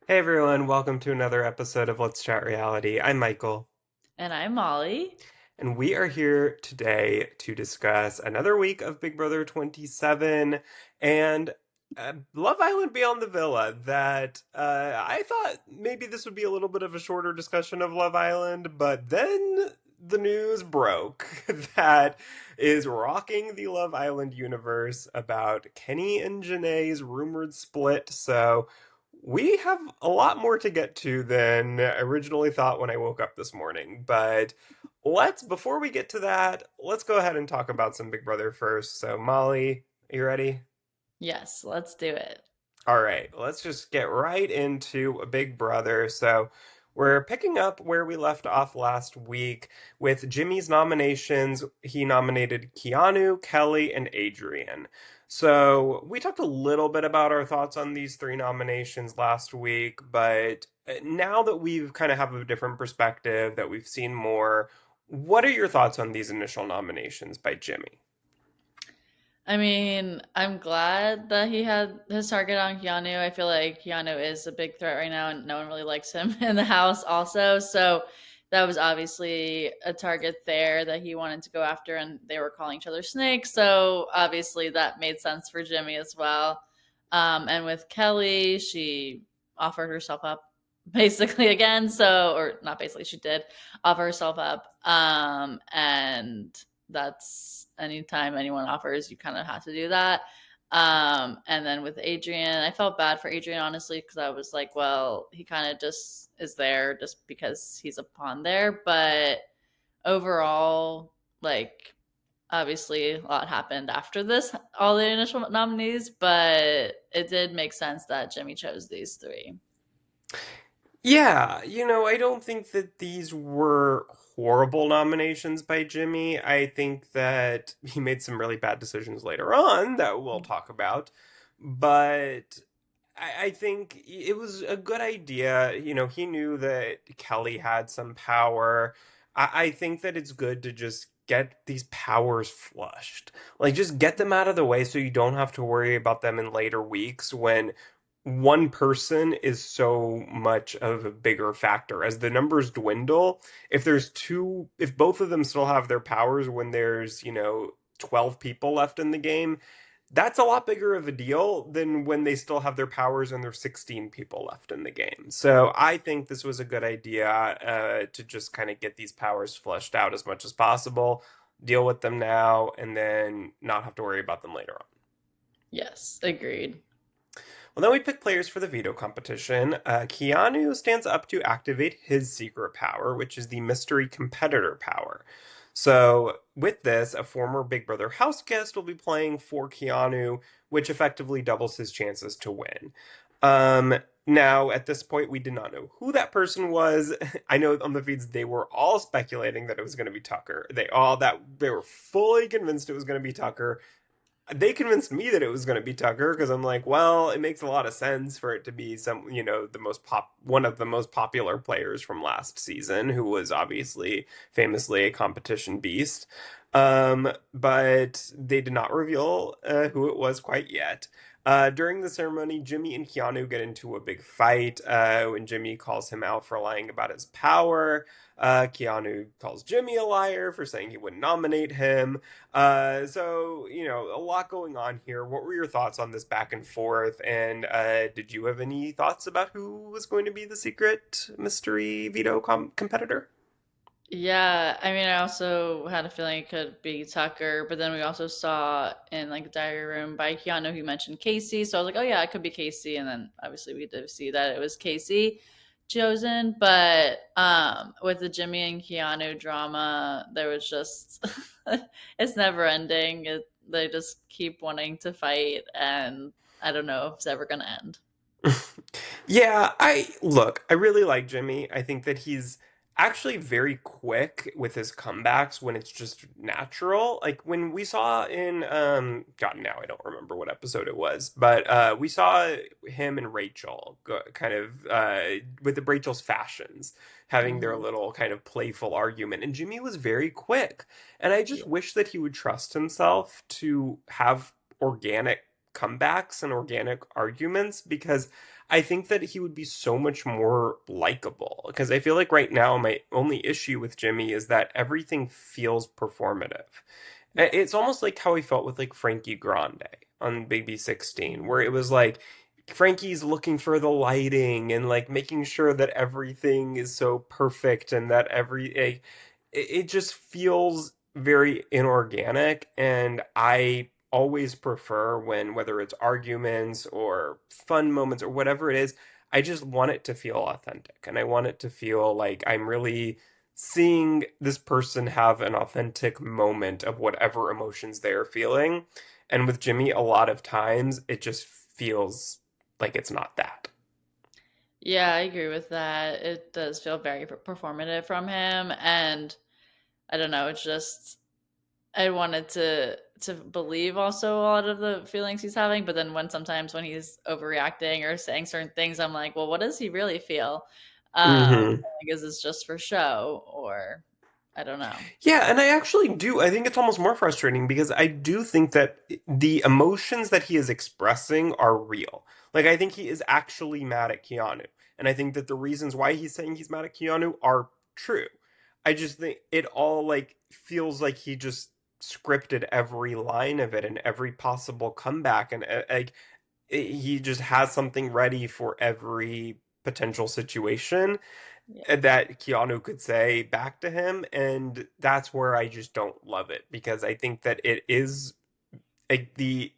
Hey everyone, welcome to another episode of Let's Chat Reality. I'm Michael, And I'm Molly. and we are here today to discuss another week of Big Brother 27 and Love Island Beyond the Villa. I thought maybe this would be a little bit of a shorter discussion of Love Island, but then the news broke that is rocking the Love Island universe about Kenny and JaNa's rumored split. So we have a lot more to get to than I originally thought when I woke up this morning. But before we get to that, let's go ahead and talk about some Big Brother first. So, Molly, you ready? Yes, let's do it. All right, let's just get right into Big Brother. So, we're picking up where we left off last week with Jimmy's nominations. He nominated Keanu, Kelly, and Adrian. So, we talked a little bit about our thoughts on these three nominations last week, but now that we've kind of have a different perspective, that we've seen more, what are your thoughts on these initial nominations by Jimmy? I mean, I'm glad that he had his target on Keanu. I feel like Keanu is a big threat right now, and no one really likes him in the house, also. So that was obviously a target there that he wanted to go after, and they were calling each other snakes. So obviously that made sense for Jimmy as well. And with Kelly, she offered herself up basically again. So, or not basically, she did offer herself up. And that's anytime anyone offers, you kind of have to do that. And then with Adrian, I felt bad for Adrian, honestly, because I was like, well, he kind of just is there just because he's a pawn there. But overall, like, obviously a lot happened after this, all the initial nominees, but it did make sense that Jimmy chose these three. Yeah, I don't think that these were horrible nominations by Jimmy. I think that he made some really bad decisions later on that we'll talk about. But I think it was a good idea. He knew that Kelly had some power. I think that it's good to just get these powers flushed. Like, just get them out of the way so you don't have to worry about them in later weeks when one person is so much of a bigger factor. As the numbers dwindle, if both of them still have their powers when there's, 12 people left in the game, that's a lot bigger of a deal than when they still have their powers and there's 16 people left in the game. So I think this was a good idea to just kind of get these powers fleshed out as much as possible, deal with them now, and then not have to worry about them later on. Yes, agreed. Well, then we pick players for the veto competition. Keanu stands up to activate his secret power, which is the mystery competitor power. So, with this, a former Big Brother house guest will be playing for Keanu, which effectively doubles his chances to win. Now, at this point, we did not know who that person was. I know on the feeds they were all speculating that it was going to be Tucker. They were fully convinced it was going to be Tucker. They convinced me that it was going to be Tucker because I'm like, well, it makes a lot of sense for it to be one of the most popular players from last season, who was obviously famously a competition beast. But they did not reveal who it was quite yet. During the ceremony, Jimmy and Keanu get into a big fight when Jimmy calls him out for lying about his power. Keanu calls Jimmy a liar for saying he wouldn't nominate him. A lot going on here. What were your thoughts on this back and forth? And did you have any thoughts about who was going to be the secret mystery veto competitor? Yeah, I mean, I also had a feeling it could be Tucker, but then we also saw in like the diary room by Keanu, he mentioned Casey, so I was like, oh yeah, it could be Casey, and then obviously we did see that it was Casey chosen, but with the Jimmy and Keanu drama, there was just it's never ending. They just keep wanting to fight, and I don't know if it's ever gonna end. Yeah, I really like Jimmy. I think that he's actually very quick with his comebacks when it's just natural. Like when we saw in God, now I don't remember what episode it was, but we saw him and Rachel kind of with the Rachel's fashions having their Hmm. little kind of playful argument, and Jimmy was very quick. And I just Yeah. wish that he would trust himself to have organic comebacks and organic arguments because I think that he would be so much more likable because I feel like right now my only issue with Jimmy is that everything feels performative. Yeah. It's almost like how I felt with like Frankie Grande on Baby 16, where Mhm. it was like Frankie's looking for the lighting and like making sure that everything is so perfect and that it just feels very inorganic. And I always prefer when, whether it's arguments or fun moments or whatever it is, I just want it to feel authentic and I want it to feel like I'm really seeing this person have an authentic moment of whatever emotions they're feeling. And with Jimmy, a lot of times it just feels like it's not that. Yeah, I agree with that. It does feel very performative from him, and I don't know, it's just I wanted to believe also a lot of the feelings he's having, but then when sometimes when he's overreacting or saying certain things, I'm like, well, what does he really feel? Hmm. Like, is this just for show, or I don't know. Yeah, and I actually do. I think it's almost more frustrating because I do think that the emotions that he is expressing are real. Like, I think he is actually mad at Keanu. And I think that the reasons why he's saying he's mad at Keanu are true. I just think it all like feels like he just scripted every line of it and every possible comeback and like he just has something ready for every potential situation Yeah. that Keanu could say back to him, and that's where I just don't love it because I think that it is like the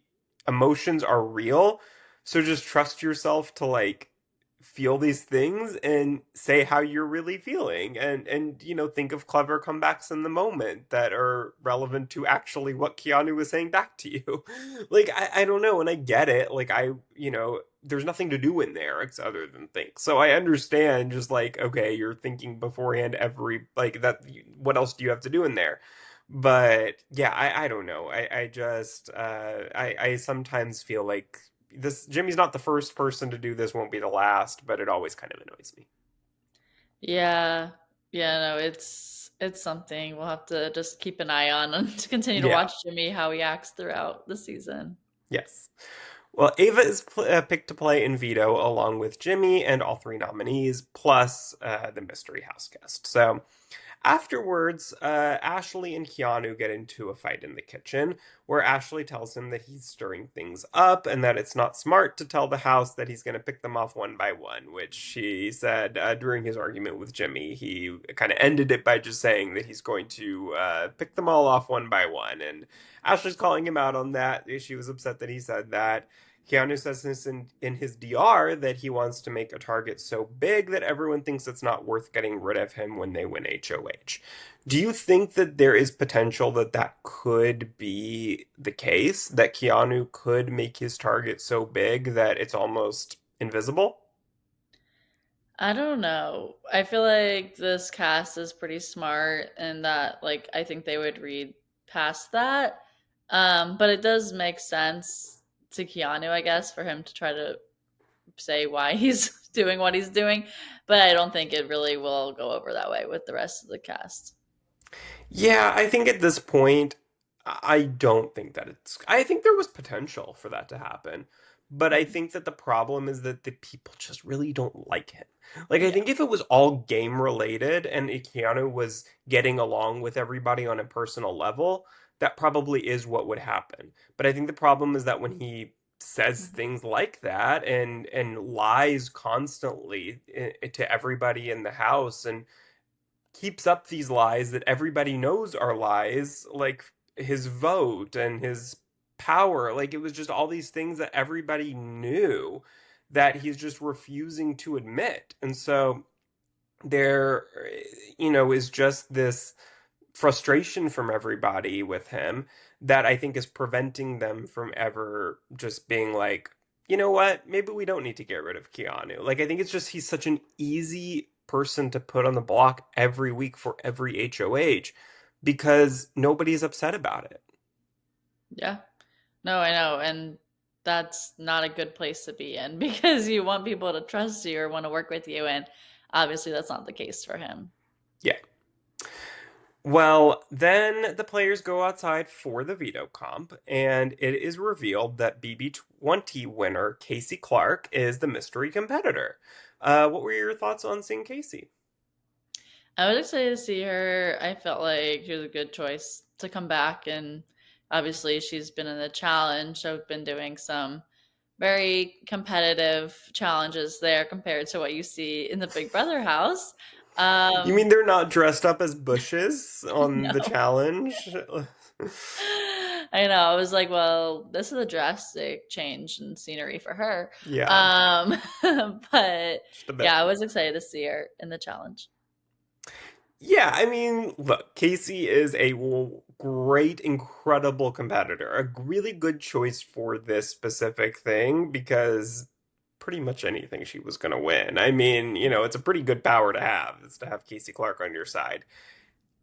emotions are real, so just trust yourself to like feel these things and say how you're really feeling and think of clever comebacks in the moment that are relevant to actually what Keanu was saying back to you. Like I don't know, and I get it. Like there's nothing to do in there other than think. So I understand just like okay, you're thinking beforehand every like that what else do you have to do in there? But yeah, I don't know. I just I sometimes feel like this Jimmy's not the first person to do this, won't be the last, but it always kind of annoys me. Yeah. Yeah, no, it's something we'll have to just keep an eye on and to continue to Yeah. watch Jimmy how he acts throughout the season. Yes. Well, Ava is picked to play in Veto along with Jimmy and all three nominees, plus the mystery house guest. So afterwards, Ashley and Keanu get into a fight in the kitchen where Ashley tells him that he's stirring things up and that it's not smart to tell the house that he's going to pick them off one by one, which she said during his argument with Jimmy. He kind of ended it by just saying that he's going to pick them all off one by one. And Ashley's calling him out on that. She was upset that he said that. Keanu says this in his DR that he wants to make a target so big that everyone thinks it's not worth getting rid of him when they win HOH. Do you think that there is potential that that could be the case? That Keanu could make his target so big that it's almost invisible? I don't know. I feel like this cast is pretty smart and that like I think they would read past that. But it does make sense to Keanu, I guess, for him to try to say why he's doing what he's doing. But I don't think it really will go over that way with the rest of the cast. Yeah, I think at this point, I don't think that it's. I think there was potential for that to happen, but I Mhm. think that the problem is that the people just really don't like him. Like, I Yeah. think if it was all game related and Keanu was getting along with everybody on a personal level, that probably is what would happen. But I think the problem is that when he says Mhm. things like that and lies constantly to everybody in the house and keeps up these lies that everybody knows are lies, like his vote and his power. Like it was just all these things that everybody knew that he's just refusing to admit. And so there, is just this frustration from everybody with him that I think is preventing them from ever just being like, you know what, maybe we don't need to get rid of Keanu. Like, I think it's just he's such an easy person to put on the block every week for every HOH because nobody's upset about it. Yeah. No, I know. And that's not a good place to be in because you want people to trust you or want to work with you. And obviously, that's not the case for him. Yeah. Well, then the players go outside for the veto comp, and it is revealed that BB20 winner Casey Clark is the mystery competitor. What were your thoughts on seeing Casey? I was excited to see her. I felt like she was a good choice to come back, and obviously she's been in the challenge. So I've been doing some very competitive challenges there compared to what you see in the Big Brother house. You mean Um, they're not dressed up as bushes on the no. challenge? I know. I was like, well, this is a drastic change in scenery for her. Yeah, Um, but just a bit. yeah, I was excited to see her in the challenge. Yeah, I mean, look, Casey is a great, incredible competitor. A really good choice for this specific thing because pretty much anything she was going to win. I mean, it's a pretty good power to have, is to have Casey Clark on your side.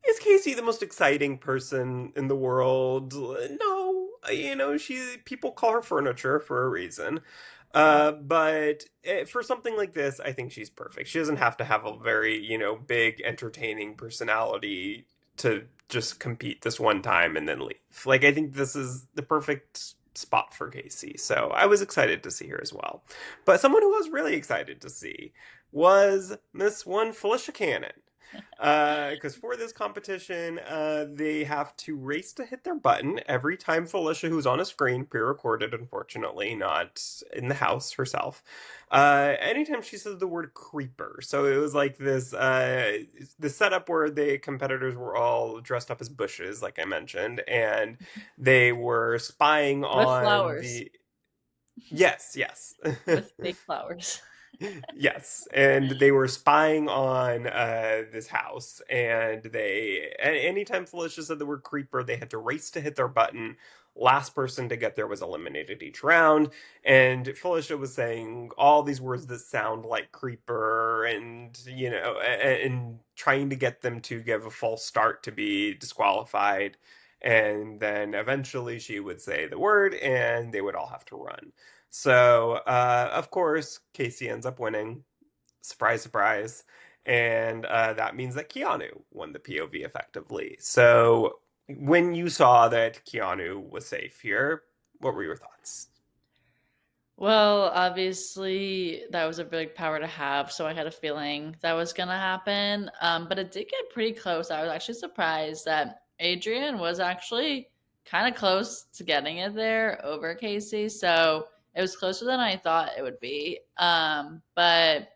Is Casey the most exciting person in the world? No, she people call her furniture for a reason. But for something like this, I think she's perfect. She doesn't have to have a very, big, entertaining personality to just compete this one time and then leave. Like, I think this is the perfect spot for Casey. So I was excited to see her as well. But someone who I was really excited to see was Miss One Felicia Cannon. Because for this competition, they have to race to hit their button every time Felicia, who's on a screen, pre-recorded, unfortunately, not in the house herself. Anytime she says the word creeper, so it was like this setup where the competitors were all dressed up as bushes, like I mentioned, and they were spying With on flowers, the. Yes, yes. with fake flowers. Yes, and they were spying on this house, and anytime Felicia said the word creeper, they had to race to hit their button. Last person to get there was eliminated each round, and Felicia was saying all these words that sound like creeper, and and trying to get them to give a false start to be disqualified. And then eventually she would say the word, and they would all have to run. So, of course, Casey ends up winning. Surprise, surprise. And that means that Keanu won the POV effectively. So, when you saw that Keanu was safe here, what were your thoughts? Well, obviously, that was a big power to have, so I had a feeling that was going to happen. But it did get pretty close. I was actually surprised that Adrian was actually kind of close to getting it there over Casey. So it was closer than I thought it would be. But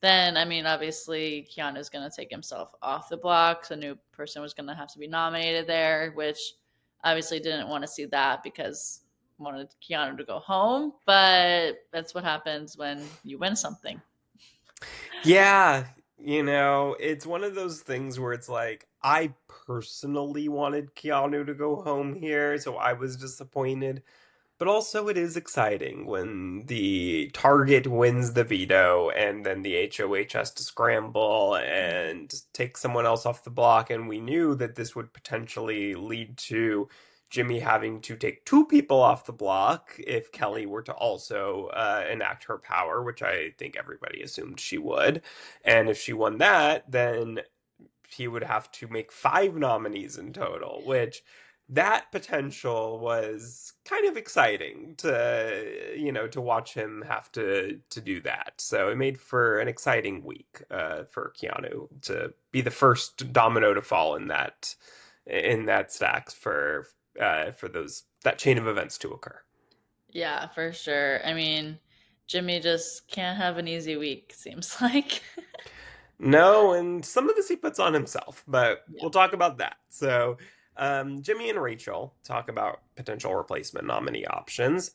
then, I mean, obviously, Keanu's going to take himself off the blocks. A new person was going to have to be nominated there, which obviously didn't want to see that because wanted Keanu to go home. But that's what happens when you win something. Yeah, it's one of those things where it's like, I personally wanted Keanu to go home here, so I was disappointed. But also, it is exciting when the target wins the veto and then the HOH has to scramble and take someone else off the block. And we knew that this would potentially lead to Jimmy having to take two people off the block if Kelly were to also enact her power, which I think everybody assumed she would. And if she won that, then he would have to make five nominees in total, which that potential was kind of exciting to watch him have to do that. So it made for an exciting week for Keanu to be the first domino to fall in that stack for those that chain of events to occur. Yeah, for sure. I mean, Jimmy just can't have an easy week, seems like. No, and some of this he puts on himself, but Yeah. we'll talk about that. So, Jimmy and Rachel talk about potential replacement nominee options.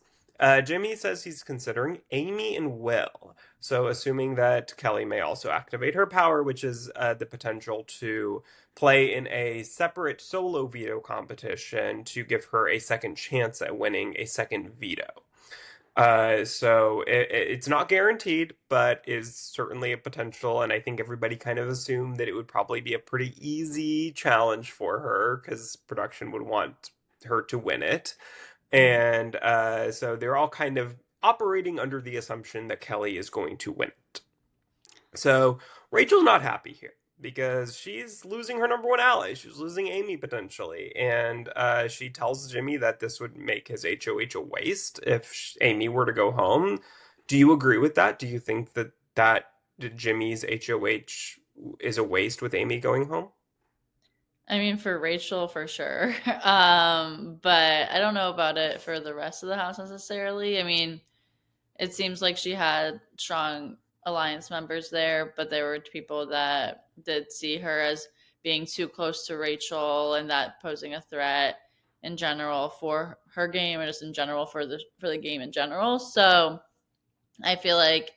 Jimmy says he's considering Amy and Will. So, assuming that Kelly may also activate her power, which is the potential to play in a separate solo veto competition to give her a second chance at winning a second veto. So it's not guaranteed, but is certainly a potential. And I think everybody kind of assumed that it would probably be a pretty easy challenge for her because production would want her to win it. Mhm. And so they're all kind of operating under the assumption that Kelly is going to win it. So Rachel's not happy here. because she's losing her number one ally. She's losing Amy potentially, and she tells Jimmy that this would make his HOH a waste if Amy were to go home. Do you agree with that? Do you think that Jimmy's HOH is a waste with Amy going home? I mean, for Rachel, for sure. But I don't know about it for the rest of the house necessarily. I mean, it seems like she had strong alliance members there, but there were people that did see her as being too close to Rachel and that posing a threat in general for her game and just in general for the game in general. So I feel like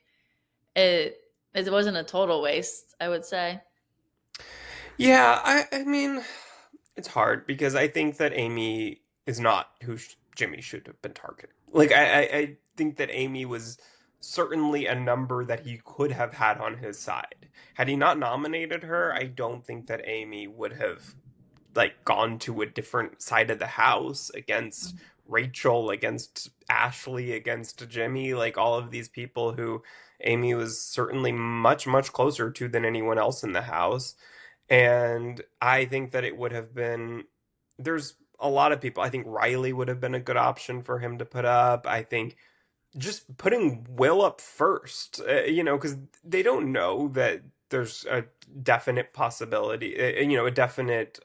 it it wasn't a total waste, I would say. Yeah, I mean, it's hard because I think that Amy is not who Jimmy should have been targeting. Like, I think that Amy was certainly a number that he could have had on his side. Had he not nominated her, I don't think that Amy would have like gone to a different side of the house against Rachel, against Ashley, against Jimmy, like all of these people who Amy was certainly much, much closer to than anyone else in the house. And I think that it would have been, there's a lot of people. I think Riley would have been a good option for him to put up. I think just putting Will up first, because they don't know that there's a definite possibility, a definite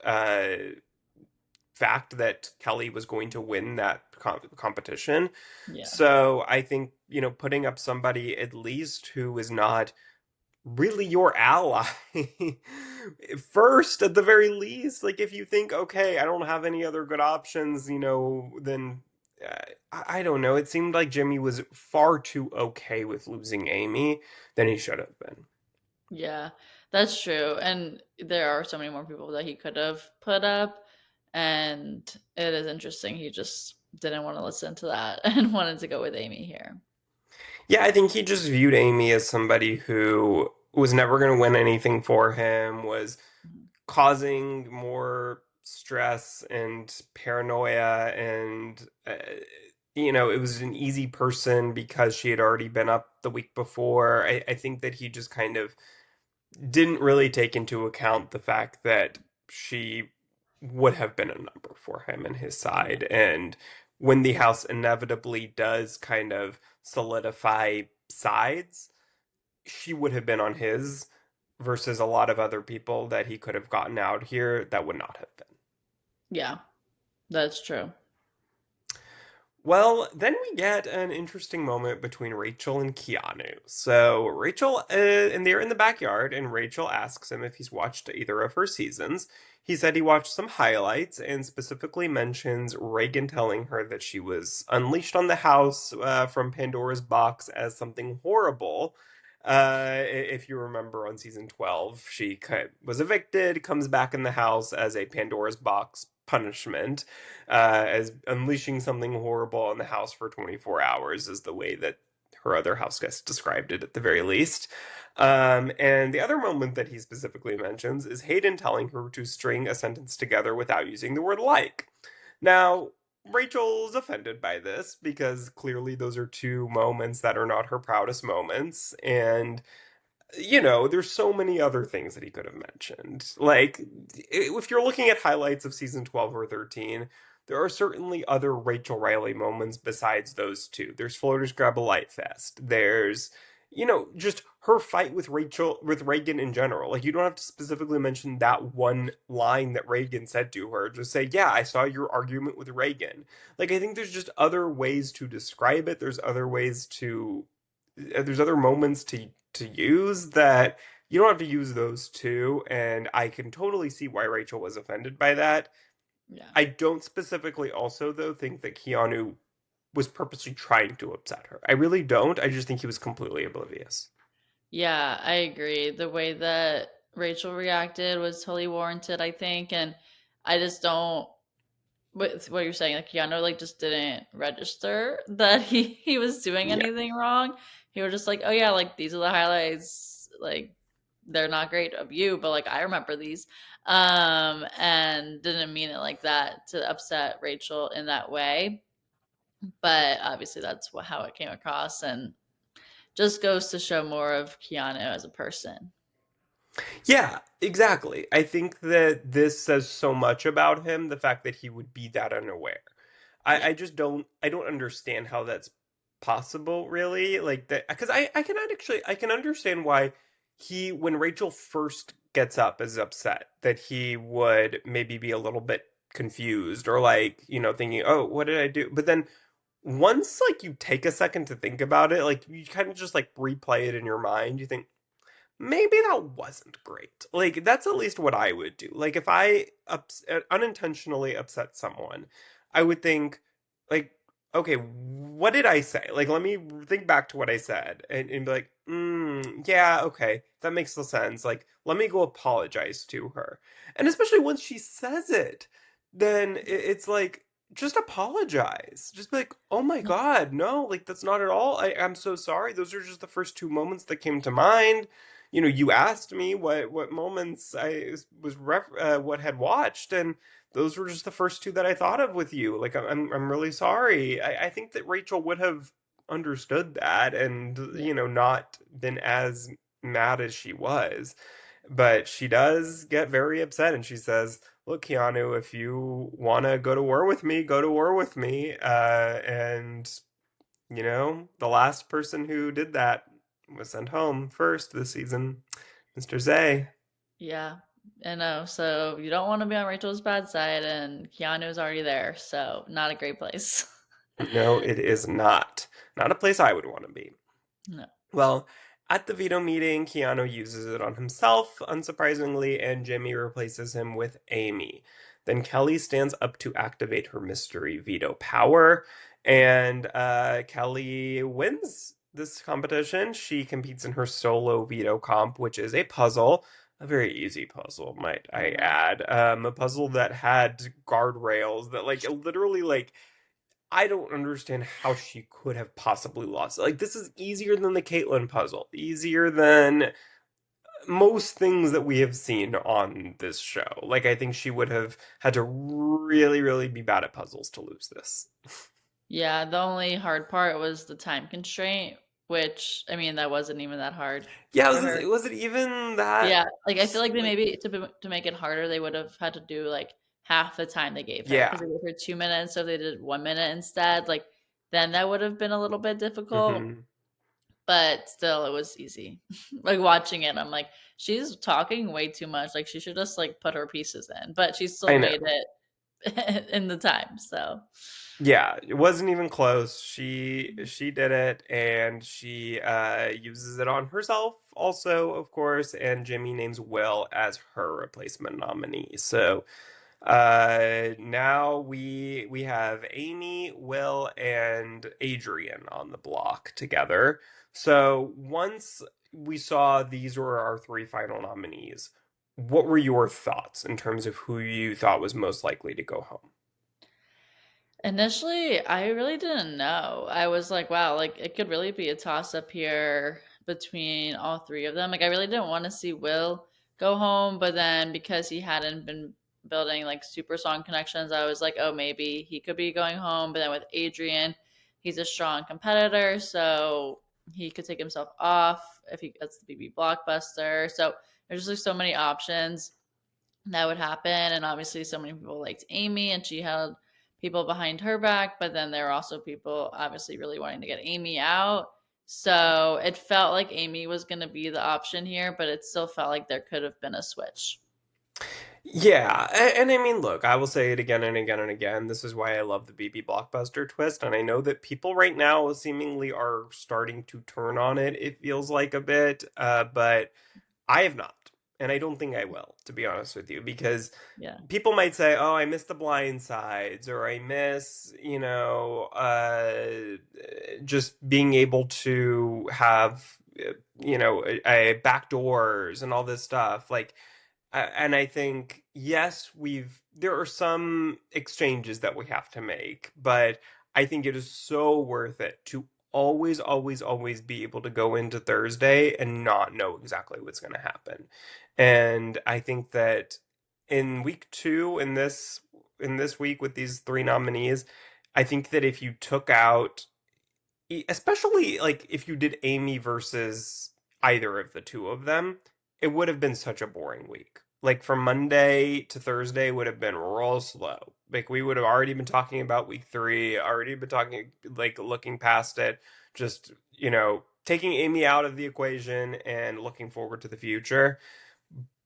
fact that Kelly was going to win that competition. Yeah. So I think, putting up somebody at least who is not really your ally first at the very least. Like if you think, okay, I don't have any other good options, then I don't know. It seemed like Jimmy was far too okay with losing Amy than he should have been. Yeah, that's true. And there are so many more people that he could have put up. And it is interesting. He just didn't want to listen to that and wanted to go with Amy here. Yeah, I think he just viewed Amy as somebody who was never going to win anything for him, was Mhm. causing more stress and paranoia, and it was an easy person because she had already been up the week before. I think that he just kind of didn't really take into account the fact that she would have been a number for him and his Yeah. side. And when the house inevitably does kind of solidify sides, she would have been on his versus a lot of other people that he could have gotten out here that would not have been. Yeah, that's true. Well, then we get an interesting moment between Rachel and Keanu. So Rachel, and they're in the backyard, and Rachel asks him if he's watched either of her seasons. He said he watched some highlights and specifically mentions Reagan telling her that she was unleashed on the house from Pandora's box as something horrible. If you remember on season 12, she was evicted, comes back in the house as a Pandora's box punishment, as unleashing something horrible on the house for 24 hours is the way that her other house guest described it at the very least. And the other moment that he specifically mentions is Hayden telling her to string a sentence together without using the word like. Now, Rachel's offended by this because clearly those are two moments that are not her proudest moments. And there's so many other things that he could have mentioned. Like, if you're looking at highlights of season 12 or 13, there are certainly other Rachel Riley moments besides those two. There's Floaters Grab a Light Fest. There's, just her fight with Reagan in general. Like, you don't have to specifically mention that one line that Reagan said to her. Just say, yeah, I saw your argument with Reagan. Like, I think there's just other ways to describe it. There's other moments to use that you don't have to use those two, and I can totally see why Rachel was offended by that. Yeah. I don't specifically also though think that Keanu was purposely trying to upset her. I really don't. I just think he was completely oblivious. Yeah, I agree. The way that Rachel reacted was totally warranted, I think. And I just don't with what you're saying, like Keanu like just didn't register that he was doing Yeah. anything wrong. He was just like, oh yeah, like these are the highlights. Like they're not great of you, but like I remember these. And didn't mean it like that to upset Rachel in that way. But obviously that's how it came across and just goes to show more of Keanu as a person. Yeah, exactly. I think that this says so much about him, the fact that he would be that unaware. Yeah. I just I don't understand how that's possible, really. Like that, because I can understand why when Rachel first gets up is upset, that he would maybe be a little bit confused or like, thinking, oh, what did I do? But then once like you take a second to think about it, like you kind of just like replay it in your mind, you think, maybe that wasn't great. Like that's at least what I would do. Like if I unintentionally upset someone, I would think like, okay, what did I say? Like let me think back to what I said and be like, yeah, okay, that makes sense. Like let me go apologize to her. And especially once she says it, then it's like just apologize. Just be like, oh my God, no, like that's not at all. I'm so sorry. Those are just the first two moments that came to mind. You asked me what moments I was what had watched, and those were just the first two that I thought of with you. Like I'm really sorry. I think that Rachel would have understood that and Yeah. not been as mad as she was. But she does get very upset and she says, "Look, Keanu, if you want to go to war with me, go to war with me." And the last person who did that was sent home first this season, Mr. Zay. Yeah. I know. So you don't want to be on Rachel's bad side, and Keanu's already there. So not a great place. No, it is not. Not a place I would want to be. No. Well, at the veto meeting, Keanu uses it on himself, unsurprisingly, and Jimmy replaces him with Amy. Then Kelly stands up to activate her mystery veto power, and Kelly wins this competition. She competes in her solo veto comp, which is a puzzle. A very easy puzzle, might I I know. add. A puzzle that had guardrails that, like, literally, like, I don't understand how she could have possibly lost. Like this is easier than the Caitlyn puzzle, easier than most things that we have seen on this show. Like I think she would have had to really, really be bad at puzzles to lose this. Yeah, the only hard part was the time constraint, which I mean that wasn't even that hard Yeah, for her. was it even that? Yeah, like I feel like they Like, maybe to make it harder, they would have had to do like half the time they gave her because yeah. they gave her 2 minutes, so if they did 1 minute instead. Like then that would have been a little bit difficult, Hmm. but still it was easy. Like watching it, I'm like, she's talking way too much. Like she should just like put her pieces in, but she still I made know. it in the time. So Yeah, it wasn't even close. She did it and she uses it on herself also, of course, and Jimmy names Will as her replacement nominee. So now we have Amy, Will, and Adrian on the block together. So once we saw these were our three final nominees, what were your thoughts in terms of who you thought was most likely to go home? initially, I really didn't know. I was like, wow, like it could really be a toss up here between all three of them. Like I really didn't want to see Will go home, but then because he hadn't been building like super strong connections, I was like, oh, maybe he could be going home. But then with Adrian, he's a strong competitor, so he could take himself off if he gets the BB blockbuster. So there's just like so many options that would happen. And obviously, so many people liked Amy, and she had people behind her back. But then there were also people obviously really wanting to get Amy out. So it felt like Amy was going to be the option here, but it still felt like there could have been a switch. Yeah, and I mean, look, I will say it again and again and again. This is why I love the BB Blockbuster twist, and I know that people right now seemingly are starting to turn on it. It feels like a bit, but I have not, and I don't think I will, to be honest with you, because Yeah. people might say, "Oh, I miss the blind sides," or "I miss, just being able to have, back doors and all this stuff." Like and I think yes, there are some exchanges that we have to make, but I think it is so worth it to always, always, always be able to go into Thursday and not know exactly what's going to happen. And I think that in week two, in this week with these three nominees, I think that if you took out, especially like if you did Amy versus either of the two of them, it would have been such a boring week. Like from Monday to Thursday would have been real slow. Like we would have already been talking about week three, already been talking, like looking past it, just, taking Amy out of the equation and looking forward to the future.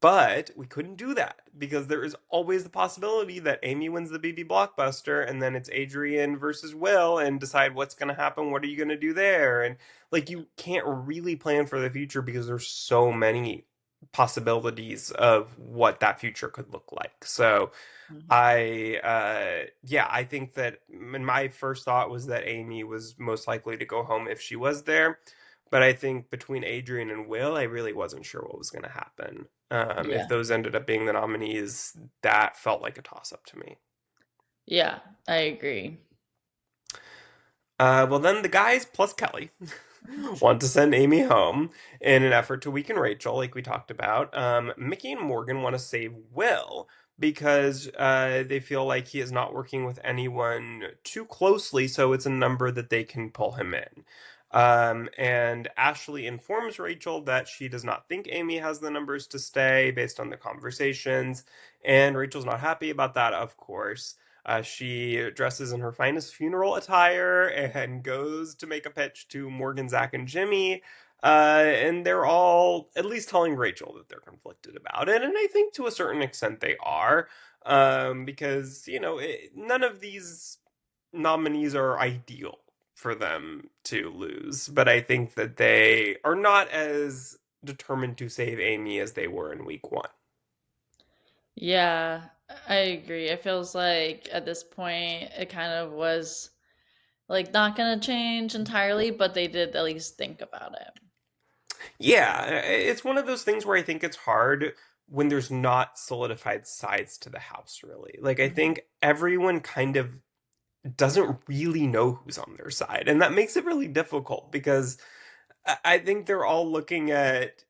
But we couldn't do that because there is always the possibility that Amy wins the BB blockbuster and then it's Adrian versus Will and decide what's going to happen. What are you going to do there? And like you can't really plan for the future because there's so many possibilities of what that future could look like. So Mhm. I think that my first thought was that Amy was most likely to go home if she was there. But I think between Adrian and Will, I really wasn't sure what was going to happen. If Yeah. those ended up being the nominees, that felt like a toss up to me. Yeah, I agree. Well, then the guys plus Kelly want to send Amy home in an effort to weaken Rachel, like we talked about. Mickey and Morgan want to save Will because they feel like he is not working with anyone too closely, so it's a number that they can pull him in. And Ashley informs Rachel that she does not think Amy has the numbers to stay based on the conversations, and Rachel's not happy about that, of course. She dresses in her finest funeral attire and goes to make a pitch to Morgan, Zach, and Jimmy. And they're all at least telling Rachel that they're conflicted about it. And I think to a certain extent they are. Because, none of these nominees are ideal for them to lose. But I think that they are not as determined to save Amy as they were in week one. Yeah, I agree. It feels like at this point it kind of was like not gonna change entirely, but they did at least think about it. Yeah, it's one of those things where I think it's hard when there's not solidified sides to the house, really. Like, I Mhm. think everyone kind of doesn't really know who's on their side. And that makes it really difficult because I think they're all looking at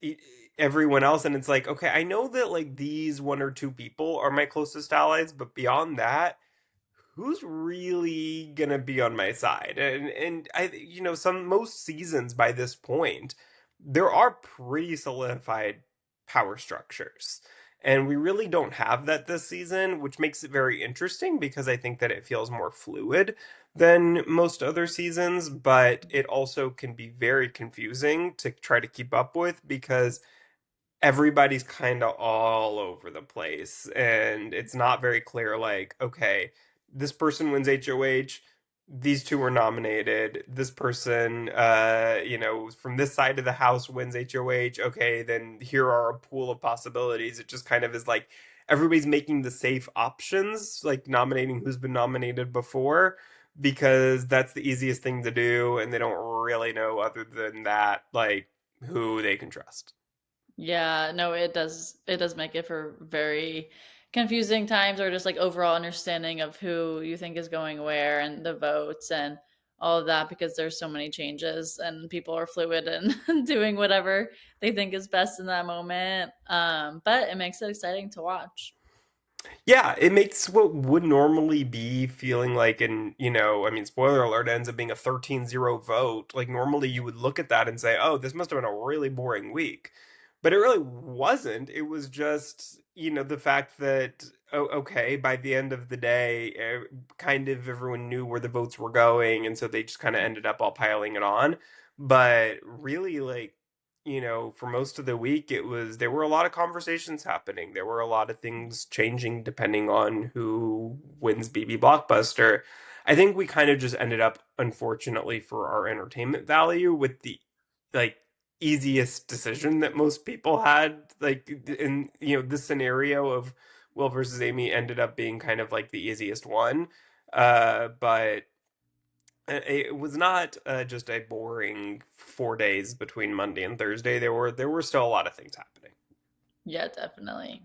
e- everyone else and it's like, okay, I know that like these one or two people are my closest allies, but beyond that, who's really gonna be on my side? And I, some most seasons by this point, there are pretty solidified power structures. And we really don't have that this season, which makes it very interesting because I think that it feels more fluid than most other seasons, but it also can be very confusing to try to keep up with because everybody's kind of all over the place and it's not very clear like okay, this person wins HOH, these two were nominated, this person from this side of the house wins HOH, okay, then here are a pool of possibilities. It just kind of is like everybody's making the safe options, like nominating who's been nominated before because that's the easiest thing to do and they don't really know other than that like who they can trust. Yeah, no, it does make it for very confusing times or just like overall understanding of who you think is going where and the votes and all of that because there's so many changes and people are fluid and doing whatever they think is best in that moment. But it makes it exciting to watch. Yeah, it makes what would normally be feeling like I mean, spoiler alert, it ends up being a 13-0 vote. Like normally you would look at that and say, "Oh, this must have been a really boring week." But it really wasn't. It was just, the fact that okay, by the end of the day, kind of everyone knew where the votes were going and so they just kind of ended up all piling it on. But really like for most of the week, there were a lot of conversations happening. There were a lot of things changing depending on who wins BB Blockbuster. I think we kind of just ended up, unfortunately, for our entertainment value with the like easiest decision that most people had. Like in this scenario of Will versus Amy ended up being kind of like the easiest one. But it was not just a boring 4 days between Monday and Thursday. There were still a lot of things happening. Yeah, definitely.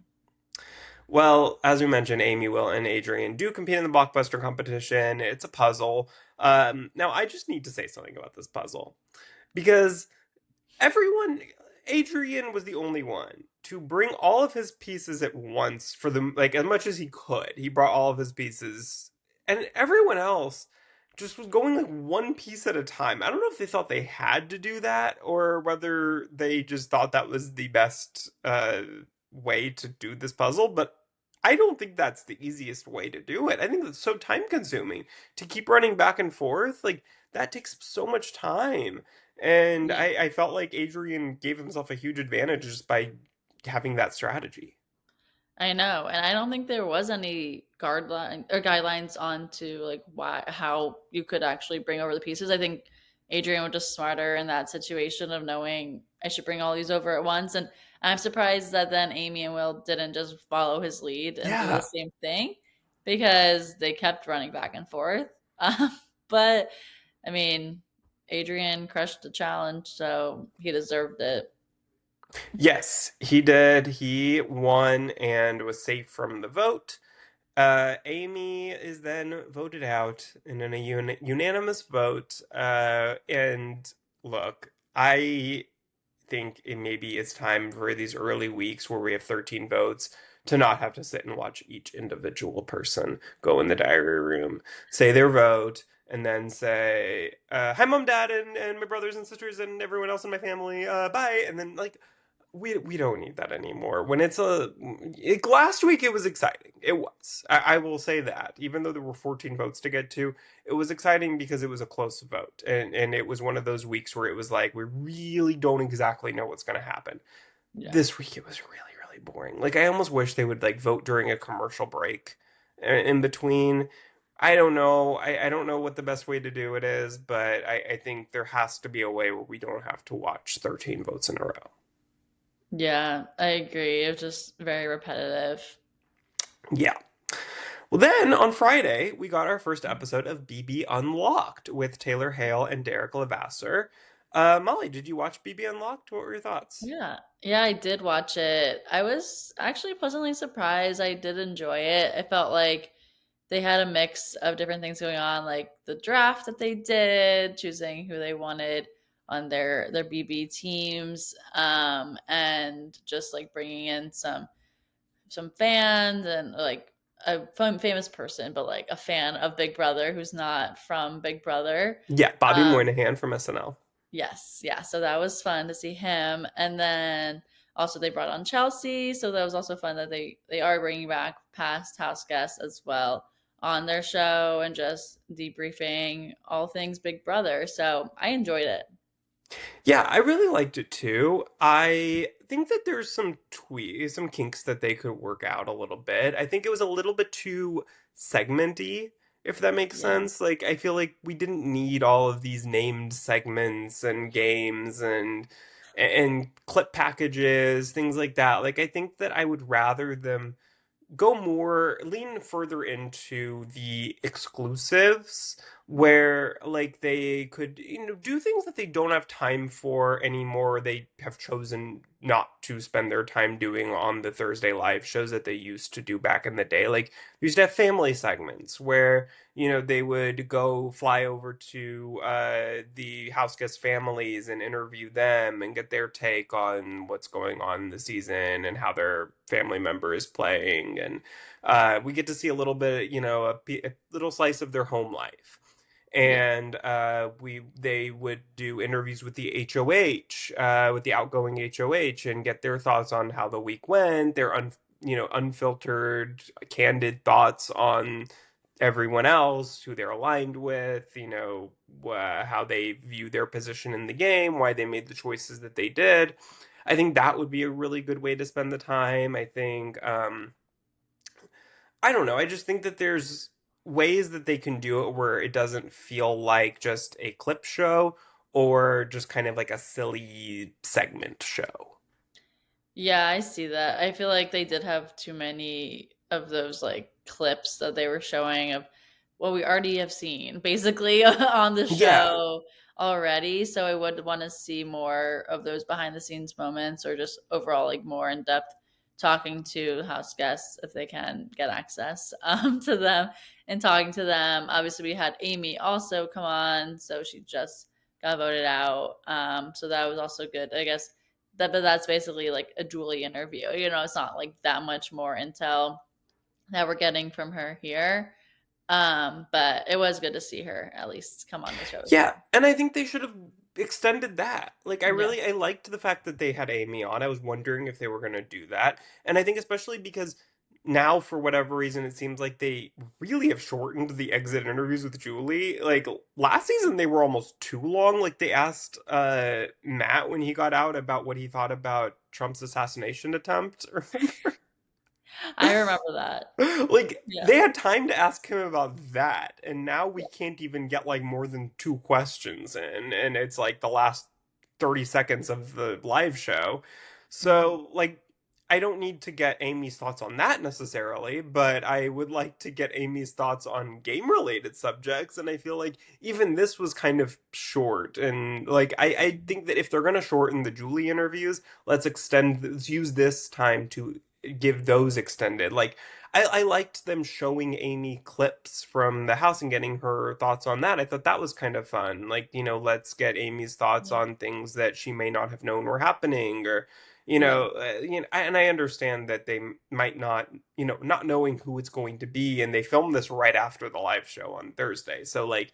Well, as we mentioned, Amy, Will, and Adrian do compete in the blockbuster competition. It's a puzzle. Now, I just need to say something about this puzzle because everyone, Adrian was the only one to bring all of his pieces at once for the like as much as he could. He brought all of his pieces, and everyone else just was going like one piece at a time. I don't know if they thought they had to do that or whether they just thought that was the best way to do this puzzle, but I don't think that's the easiest way to do it. I think that's so time consuming to keep running back and forth. Like that takes so much time. And Yeah. I felt like Adrian gave himself a huge advantage just by having that strategy. I know, and I don't think there was any guideline or guidelines on to like why how you could actually bring over the pieces. I think Adrian was just smarter in that situation of knowing I should bring all these over at once. And I'm surprised that then Amy and Will didn't just follow his lead and do the Yeah. same thing because they kept running back and forth. But I mean, Adrian crushed the challenge, so he deserved it. Yes, he did. He won and was safe from the vote. Amy is then voted out in a unanimous vote. And look, I think it maybe it's time for these early weeks where we have 13 votes to not have to sit and watch each individual person go in the diary room, say their vote, and then say, hi, mom, dad, and my brothers and sisters, and everyone else in my family, bye. And then, like, we don't need that anymore. When last week it was exciting. It was. I will say that. Even though there were 14 votes to get to, it was exciting because it was a close vote. And it was one of those weeks where it was like we really don't exactly know what's going to happen. Yeah. This week it was really, really boring. Like I almost wish they would like vote during a commercial break in between. I don't know. I don't know what the best way to do it is, but I think there has to be a way where we don't have to watch 13 votes in a row. Yeah, I agree. It was just very repetitive. Yeah. Well, then on Friday, we got our first episode of BB Unlocked with Taylor Hale and Derek Levasseur. Molly, did you watch BB Unlocked? What were your thoughts? Yeah. Yeah, I did watch it. I was actually pleasantly surprised. I did enjoy it. I felt like they had a mix of different things going on, like the draft that they did, choosing who they wanted on their BB teams, and just like bringing in some fans and like a famous person, but like a fan of Big Brother who's not from Big Brother. Yeah, Bobby Um, Moynihan from SNL. Yes, yeah. So that was fun to see him, and then also they brought on Chelsea, so that was also fun that they are bringing back past house guests as well on their show and just debriefing all things Big Brother. So I enjoyed it. Yeah, I really liked it too. I think that there's some kinks that they could work out a little bit. I think it was a little bit too segmenty, if that makes Yeah, sense. Like, I feel like we didn't need all of these named segments and games and clip packages, things like that. Like, I think that I would rather them lean further into the exclusives where like they could do things that they don't have time for anymore. They have chosen not to spend their time doing on the Thursday live shows that they used to do back in the day. Like we used to have family segments where they would go fly over to the house guest families and interview them and get their take on what's going on in the season and how their family member is playing. And we get to see a little bit, a little slice of their home life. yeah, And they would do interviews with the HOH, with the outgoing HOH, and get their thoughts on how the week went, their unfiltered, candid thoughts on everyone else, who they're aligned with, how they view their position in the game, why they made the choices that they did. I think that would be a really good way to spend the time. I think I don't know. I just think that there's ways that they can do it where it doesn't feel like just a clip show or just kind of like a silly segment show. yeah. I see that. I feel like they did have too many of those like clips that they were showing of what we already have seen basically on the Yeah. show already. So I would want to see more of those behind the scenes moments or just overall like more in depth talking to house guests if they can get access to them and talking to them. Obviously, we had Amy also come on, so she just got voted out. So that was also good. I guess but that's basically like a Julie interview. It's not like that much more intel that we're getting from her here. But it was good to see her at least come on the show as Yeah, well. and I think they should have extended that. Like Yeah. I liked the fact that they had Amy on. I was wondering if they were going to do that. And I think especially because now for whatever reason it seems like they really have shortened the exit interviews with Julie. Like last season they were almost too long. Like they asked Matt when he got out about what he thought about Trump's assassination attempt. I remember that. Like Yeah. they had time to ask him about that, and now we can't even get like more than two questions in, and it's like the last 30 seconds of the live show. Mhm. So like I don't need to get Amy's thoughts on that necessarily, but I would like to get Amy's thoughts on game related subjects, and I feel like even this was kind of short. And like I think that if they're gonna shorten the Julie interviews, let's use this time to give those extended. Like I liked them showing Amy clips from the house and getting her thoughts on that. I thought that was kind of fun. Like, let's get Amy's thoughts Yeah. on things that she may not have known were happening, or, Yeah. and I understand that they might not, not knowing who it's going to be, and they filmed this right after the live show on Thursday. So, like,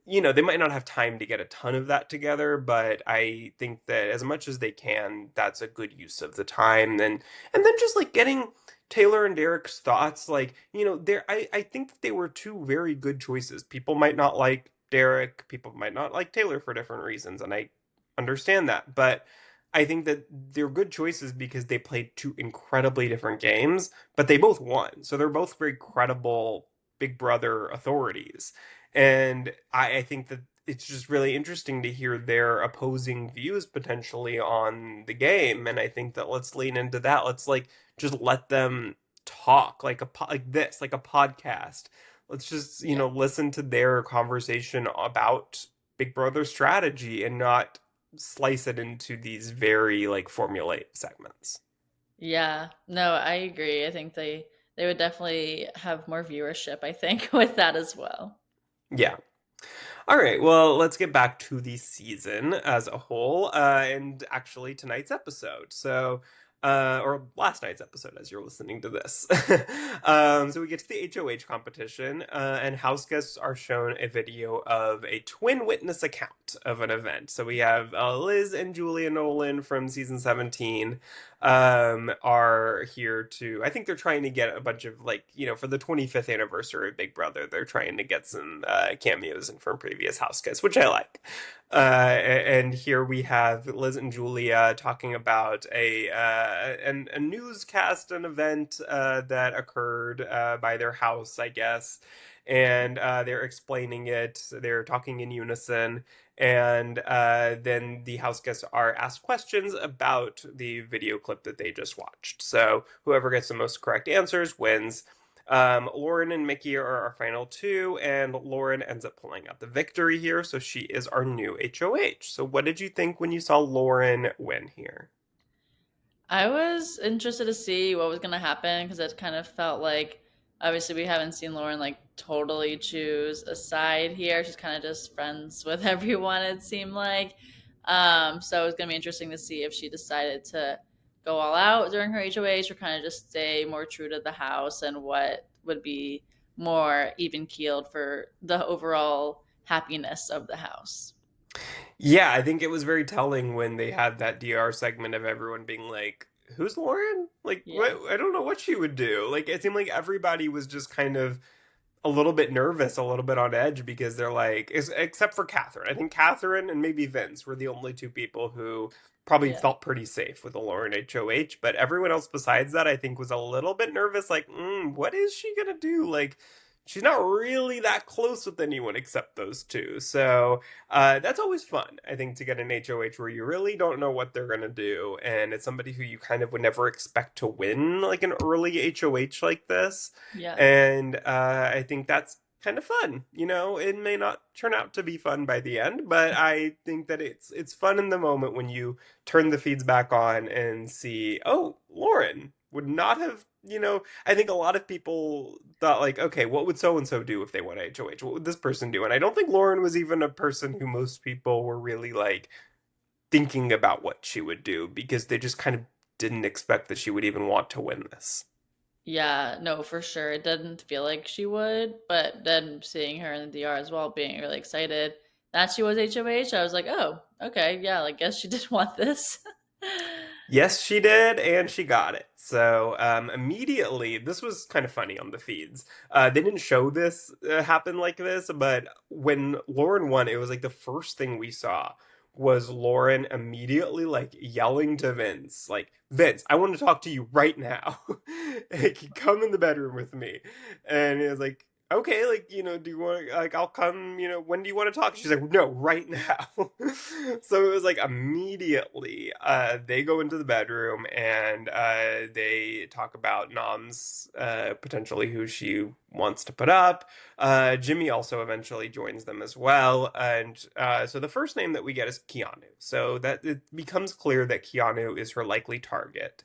they might not have time to get a ton of that together, but I think that as much as they can, that's a good use of the time. And then just like getting Taylor and Derek's thoughts, like, I think that they were two very good choices. People might not like Derek, people might not like Taylor for different reasons, and I understand that. But I think that they're good choices because they played two incredibly different games, but they both won. So they're both very credible Big Brother authorities. And I think that it's just really interesting to hear their opposing views potentially on the game. And I think that let's lean into that. Let's like just let them talk like like this, like a podcast. Let's just, Yeah. listen to their conversation about Big Brother strategy and not slice it into these very like formulaic segments. Yeah. No, I agree. I think they would definitely have more viewership, I think, with that as well. Yeah. All right, well, let's get back to the season as a whole, and actually tonight's episode. So, or last night's episode as you're listening to this. So we get to the HOH competition, and house guests are shown a video of a twin witness account of an event. So we have Liz and Julia Nolan from season 17 are here to, I think they're trying to get a bunch of like, for the 25th anniversary of Big Brother, they're trying to get some cameos in from previous house guests, which I like. And here we have Liz and Julia talking about a newscast, an event that occurred by their house, I guess, and they're explaining it. They're talking in unison, and then the house guests are asked questions about the video clip that they just watched. So whoever gets the most correct answers wins. Lauren and Mickey are our final two, and Lauren ends up pulling out the victory here, so she is our new HOH. So, what did you think when you saw Lauren win here? I was interested to see what was going to happen because it kind of felt like obviously we haven't seen Lauren like totally choose a side here. She's kind of just friends with everyone, it seemed like. So it was going to be interesting to see if she decided to go all out during her HOH or kind of just stay more true to the house and what would be more even keeled for the overall happiness of the house. Yeah, I think it was very telling when they had that DR segment of everyone being like, "Who's Lauren? Like, Yeah. what? I don't know what she would do." Like, it seemed like everybody was just kind of a little bit nervous, a little bit on edge because they're like, except for Catherine. I think Catherine and maybe Vince were the only two people who probably Yeah. felt pretty safe with the Lauren HOH. But everyone else besides that, I think, was a little bit nervous. Like, what is she gonna do? Like, she's not really that close with anyone except those two. So that's always fun, I think, to get an HOH where you really don't know what they're gonna do, and it's somebody who you kind of would never expect to win like an early HOH like this. Yeah. And I think that's kind of fun. It may not turn out to be fun by the end, but I think that it's fun in the moment when you turn the feeds back on and see, oh, Lauren would not have. I think a lot of people thought like, okay, what would so and so do if they won HOH? What would this person do? And I don't think Lauren was even a person who most people were really like thinking about what she would do because they just kind of didn't expect that she would even want to win this. Yeah, no, for sure. It didn't feel like she would, but then seeing her in the DR as well, being really excited that she was HOH, I was like, oh, okay, yeah, I guess she did want this. Yes, she did, and she got it. So immediately, this was kind of funny on the feeds. They didn't show this happen like this, but when Lauren won, it was like the first thing we saw was Lauren immediately like yelling to Vince, like, Vince, I want to talk to you right now. Like, come in the bedroom with me. And he was like, okay, like, do you want like I'll come, when do you want to talk? She's like, no, right now. So it was like immediately they go into the bedroom and they talk about Nom's potentially who she wants to put up. Jimmy also eventually joins them as well. And so the first name that we get is Keanu. So that it becomes clear that Keanu is her likely target.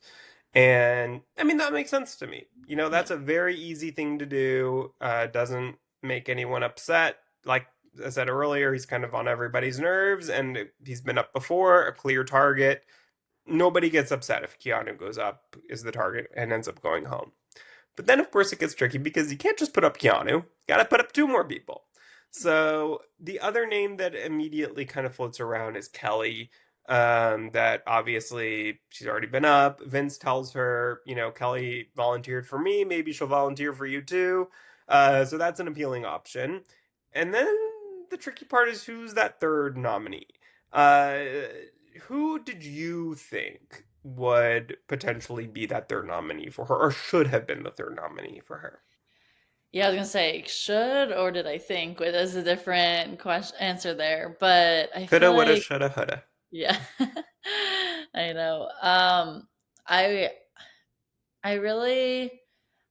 And I mean, that makes sense to me. Yeah. That's a very easy thing to do. Doesn't make anyone upset. Like I said earlier, he's kind of on everybody's nerves, and he's been up before, a clear target. Nobody gets upset if Keanu goes up, is the target, and ends up going home. But then, of course, it gets tricky because you can't just put up Keanu. You got to put up two more people. So the other name that immediately kind of floats around is Kelly. That obviously she's already been up. Vince tells her, Kelly volunteered for me. Maybe she'll volunteer for you too. So that's an appealing option. And then the tricky part is who's that third nominee? Uh, who did you think would potentially be that third nominee for her, or should have been the third nominee for her? Yeah, I was gonna say should or did I think? There's a different question answer there, but I Coulda, feel woulda, like shoulda, woulda. yeah, I know. I I really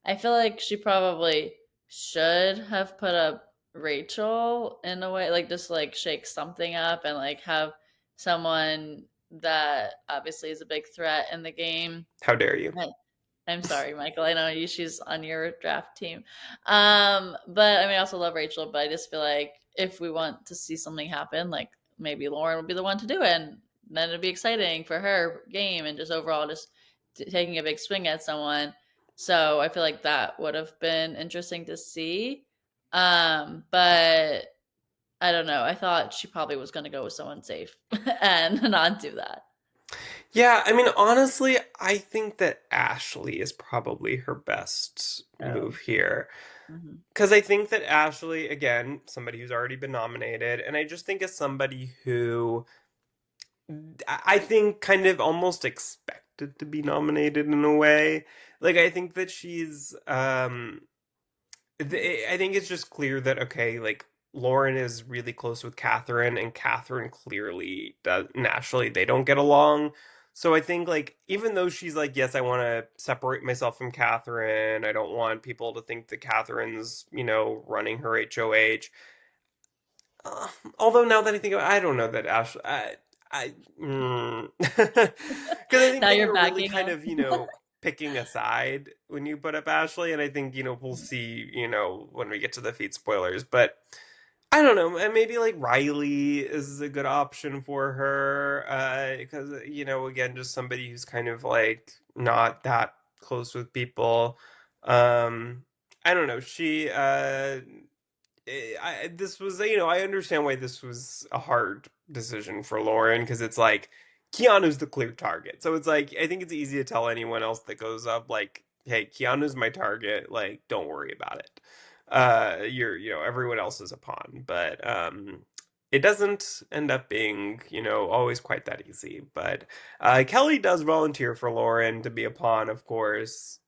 I feel like she probably should have put up Rachel in a way, like just like shake something up and like have someone that obviously is a big threat in the game. How dare you? I'm sorry, Michael. I know she's on your draft team. But I mean, I also love Rachel, but I just feel like if we want to see something happen, like maybe Lauren would be the one to do it, and then it'd be exciting for her game and just overall just taking a big swing at someone. So I feel like that would have been interesting to see. But I don't know. I thought she probably was going to go with someone safe and not do that. Yeah, I mean, honestly, I think that Ashley is probably her best Oh. move here. Hmm. Because I think that Ashley, again, somebody who's already been nominated, and I just think is somebody who I think kind of almost expected to be nominated in a way. Like, I think that she's I think it's just clear that okay, like Lauren is really close with Catherine, and Catherine clearly does. Naturally, they don't get along. So I think like even though she's like, yes, I want to separate myself from Catherine. I don't want people to think that Catherine's running her HOH. Uh, Although now that I think about it, I don't know that Ashley. Because I think Now then you're you're really backing kind him. of picking a side when you put up Ashley, and I think we'll see when we get to the feed spoilers, but I don't know, and maybe like Riley is a good option for her, because again, just somebody who's kind of like not that close with people. Um, I don't know. This was, I understand why this was a hard decision for Lauren because it's like Keanu's the clear target. So it's like, I think it's easy to tell anyone else that goes up, like, hey, Keanu's my target. Like, don't worry about it. Everyone else is a pawn. But it doesn't end up being, always quite that easy. But Kelly does volunteer for Lauren to be a pawn, of course.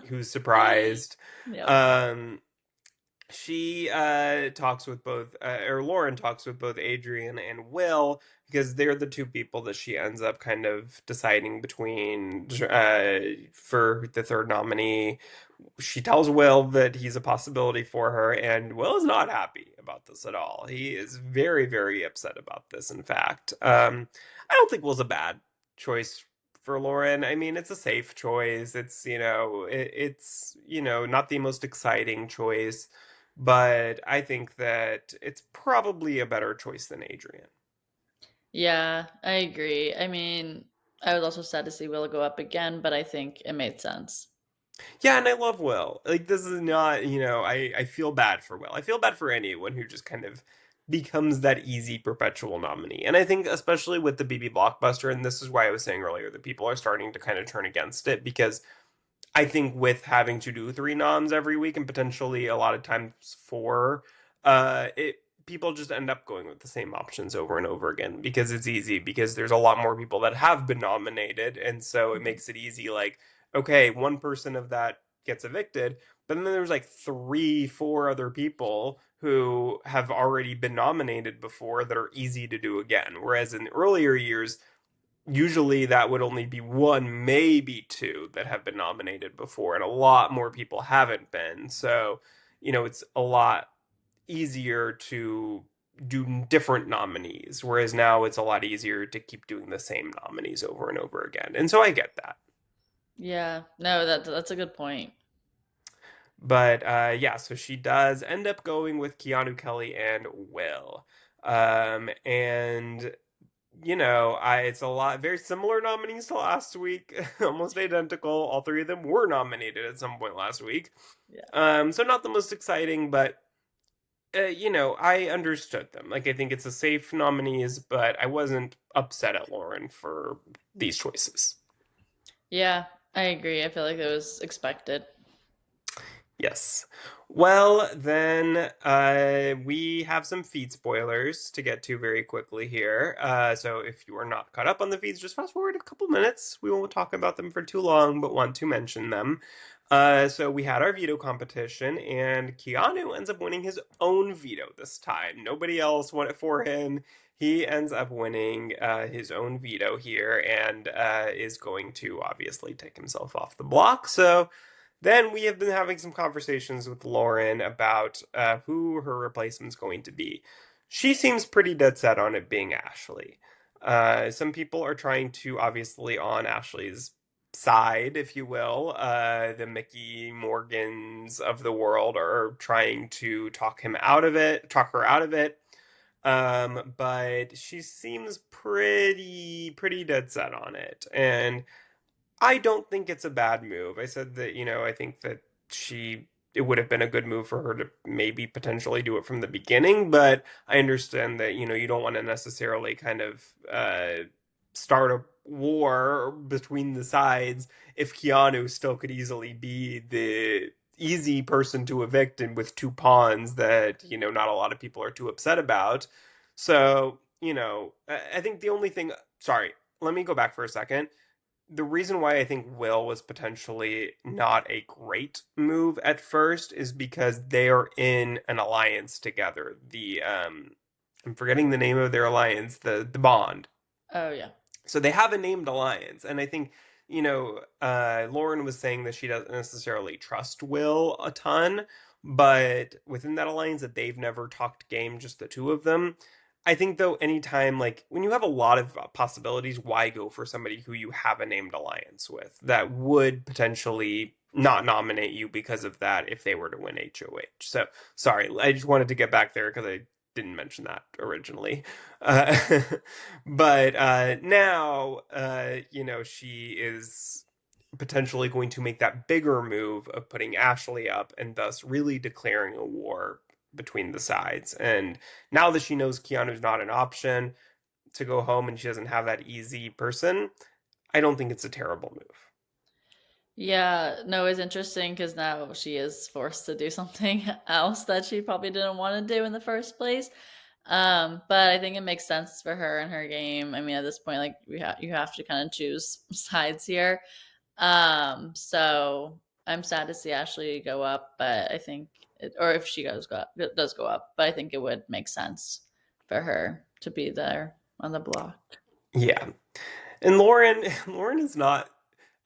Who's surprised? Yep. Um, she talks with both or Lauren talks with both Adrian and Will because they're the two people that she ends up kind of deciding between for the third nominee. She tells Will that he's a possibility for her, and Will is not happy about this at all. He is very, very upset about this, in fact. I don't think Will's a bad choice for Lauren. I mean, it's a safe choice. It's, it's, not the most exciting choice, but I think that it's probably a better choice than Adrian. Yeah, I agree. I mean, I was also sad to see Will go up again, but I think it made sense. Yeah, and I love Will. Like this is not, I feel bad for Will. I feel bad for anyone who just kind of becomes that easy perpetual nominee. And I think especially with the BB blockbuster, and this is why I was saying earlier that people are starting to kind of turn against it because I think with having to do three noms every week and potentially a lot of times four, it people just end up going with the same options over and over again because it's easy because there's a lot more people that have been nominated and so it Mhm. makes it easy like okay, one person of that gets evicted, but then there's like three, four other people who have already been nominated before that are easy to do again. Whereas in earlier years, usually that would only be one, maybe two that have been nominated before, and a lot more people haven't been. So, it's a lot easier to do different nominees, whereas now it's a lot easier to keep doing the same nominees over and over again. And so I get that. Yeah, no, that's a good point. But yeah, so she does end up going with Keanu Kelly and Will. And it's a lot very similar nominees to last week, almost identical. All three of them were nominated at some point last week. Yeah. So not the most exciting, but I understood them. Like I think it's a safe nominees, but I wasn't upset at Lauren for these choices. Yeah, I agree. I feel like it was expected. Yes. Well, then we have some feed spoilers to get to very quickly here. So if you are not caught up on the feeds, just fast forward a couple minutes. We won't talk about them for too long, but want to mention them. So we had our veto competition, and Keanu ends up winning his own veto this time. Nobody else won it for him. He ends up winning his own veto here and is going to obviously take himself off the block. So then we have been having some conversations with Lauren about who her replacement's going to be. She seems pretty dead set on it being Ashley. Some people are trying to obviously on Ashley's side, if you will. The Mickey Morgans of the world are trying to talk her out of it. But she seems pretty dead set on it, and I don't think it's a bad move. I said that, I think that it would have been a good move for her to maybe potentially do it from the beginning, but I understand that, you don't want to necessarily kind of start a war between the sides if Keanu still could easily be the easy person to evict and with two pawns that, not a lot of people are too upset about. So, I think the only thing, sorry, let me go back for a second. The reason why I think Will was potentially not a great move at first is because they are in an alliance together. I'm forgetting the name of their alliance, the Bond. Oh yeah. So they have a named alliance, and I think Lauren was saying that she doesn't necessarily trust Will a ton, but within that alliance, that they've never talked game, just the two of them. I think though, anytime like when you have a lot of possibilities, why go for somebody who you have a named alliance with that would potentially not nominate you because of that if they were to win HOH? So sorry, I just wanted to get back there because I didn't mention that originally. Uh, but now, she is potentially going to make that bigger move of putting Ashley up and thus really declaring a war between the sides. And now that she knows Keanu's not an option to go home and she doesn't have that easy person, I don't think it's a terrible move. Yeah, no, it's interesting because now she is forced to do something else that she probably didn't want to do in the first place. But I think it makes sense for her and her game. I mean, at this point, like you have to kind of choose sides here. So I'm sad to see Ashley go up, but I think or if she does go up, but I think it would make sense for her to be there on the block. Yeah. And Lauren is not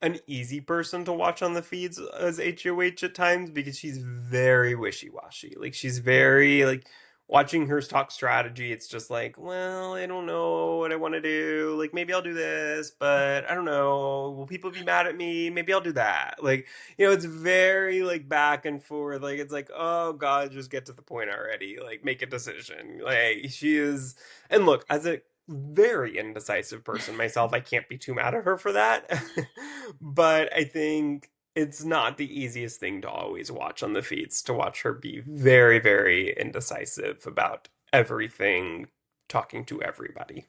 an easy person to watch on the feeds as HOH at times because she's very wishy-washy. Like she's very like watching her talk strategy, it's just like, well, I don't know what I want to do. Like maybe I'll do this, but I don't know. Will people be mad at me? Maybe I'll do that. Like, it's very like back and forth. Like it's like, oh God, just get to the point already. Like make a decision. Like she is, and look, as a very indecisive person myself. I can't be too mad at her for that. But I think it's not the easiest thing to always watch on the feeds, to watch her be very, very indecisive about everything, talking to everybody.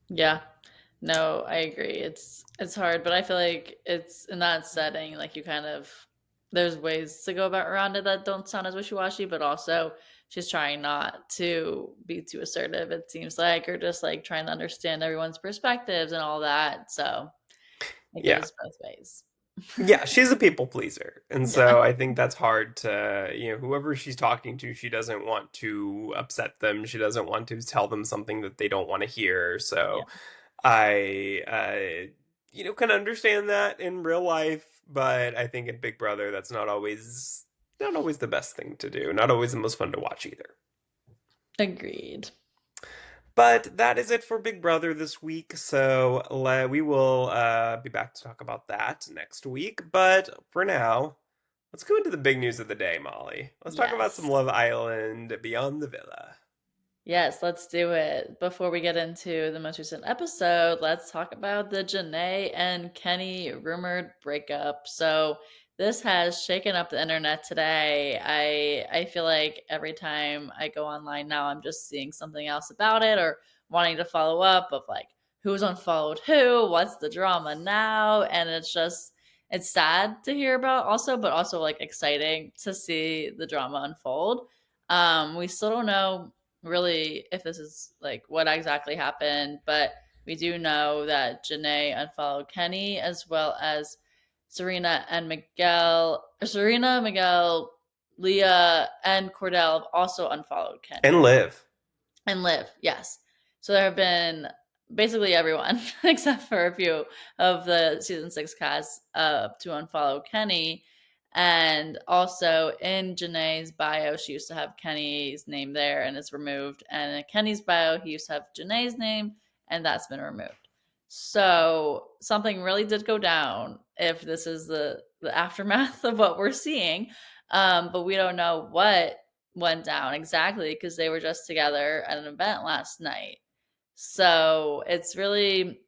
Yeah. No, I agree. It's hard, but I feel like it's in that setting, like you kind of there's ways to go about around it that don't sound as wishy-washy, but also she's trying not to be too assertive, it seems like, or just like trying to understand everyone's perspectives and all that. So it Yeah. goes both ways. Yeah, she's a people pleaser. And Yeah. so I think that's hard to, whoever she's talking to, she doesn't want to upset them. She doesn't want to tell them something that they don't want to hear. Yeah. So I can understand that in real life, but I think in Big Brother, that's not always the best thing to do. Not always the most fun to watch either. Agreed. But that is it for Big Brother this week. So we will be back to talk about that next week. But for now, let's go into the big news of the day, Molly. Let's talk about some Yes. Love Island Beyond the Villa. Yes, let's do it. Before we get into the most recent episode, let's talk about the JaNa and Kenny rumored breakup. So this has shaken up the internet today. I feel like every time I go online now, I'm just seeing something else about it or wanting to follow up of like who's unfollowed who, what's the drama now, and it's sad to hear about also, but also like exciting to see the drama unfold. We still don't know really if this is like what exactly happened, but we do know that JaNa unfollowed Kenny as well as Serena, Miguel, Leah, and Cordell have also unfollowed And Kenny Liv. and Liv. Yes, so there have been basically everyone except for a few of the season 6 cast to unfollow Kenny. And also in JaNa's bio, she used to have Kenny's name there and it's removed. And in Kenny's bio, he used to have JaNa's name and that's been removed. So something really did go down if this is the aftermath of what we're seeing. But we don't know what went down exactly because they were just together at an event last night. So it's really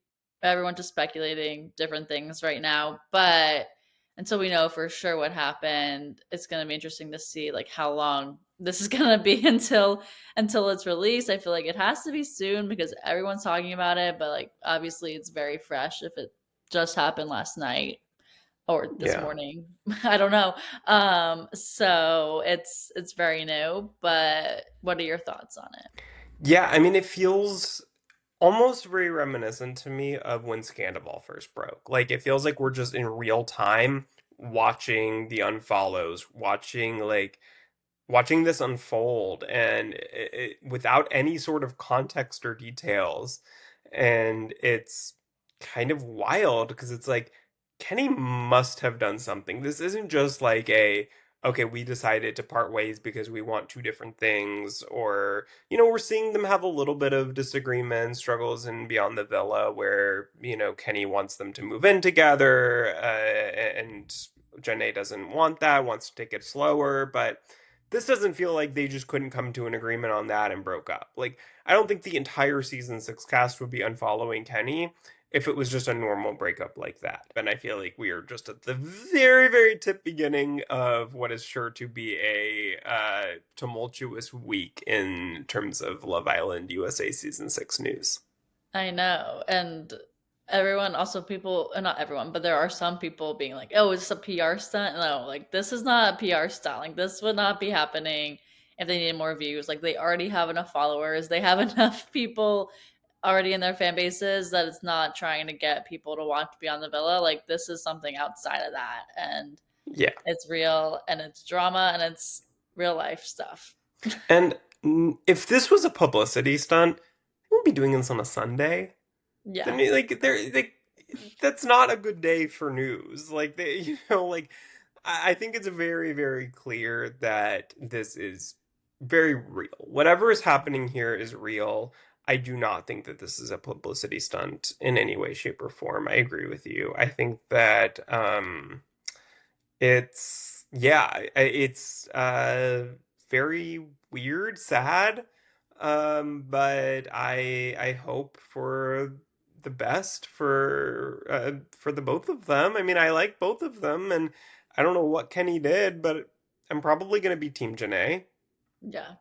everyone just speculating different things right now. But until we know for sure what happened, it's going to be interesting to see like how long this is going to be until it's released. I feel like it has to be soon because everyone's talking about it, but like obviously it's very fresh if it just happened last night or this Yeah. morning. I don't know. So it's very new, but what are your thoughts on it? Yeah, I mean, it feels almost very reminiscent to me of when Scandival first broke. Like, it feels like we're just in real time watching the unfollows, watching this unfold and without any sort of context or details. And it's kind of wild because it's like Kenny must have done something. This isn't just like okay, we decided to part ways because we want two different things, or we're seeing them have a little bit of disagreement, struggles in Beyond the Villa, where Kenny wants them to move in together, and JaNa doesn't want that, wants to take it slower, but this doesn't feel like they just couldn't come to an agreement on that and broke up. Like, I don't think the entire season 6 cast would be unfollowing Kenny if it was just a normal breakup like that. And I feel like we are just at the very, very tip beginning of what is sure to be a tumultuous week in terms of Love Island USA season 6 news. I know. And everyone also people not everyone, but there are some people being like, "Oh, is this a PR stunt?" No, like this is not a PR stunt. Like this would not be happening if they needed more views. Like they already have enough followers. They have enough people already in their fan bases that it's not trying to get people to watch Beyond the Villa. Like this is something outside of that and Yeah. it's real and it's drama and it's real life stuff. And if this was a publicity stunt, we wouldn't be doing this on a Sunday. Yeah. Then like that's not a good day for news. Like like I think it's very, very clear that this is very real. Whatever is happening here is real. I do not think that this is a publicity stunt in any way, shape, or form. I agree with you. I think that it's yeah, it's very weird, sad. But I hope for the best for the both of them. I mean, I like both of them, and I don't know what Kenny did, but I'm probably going to be Team JaNa. Yeah.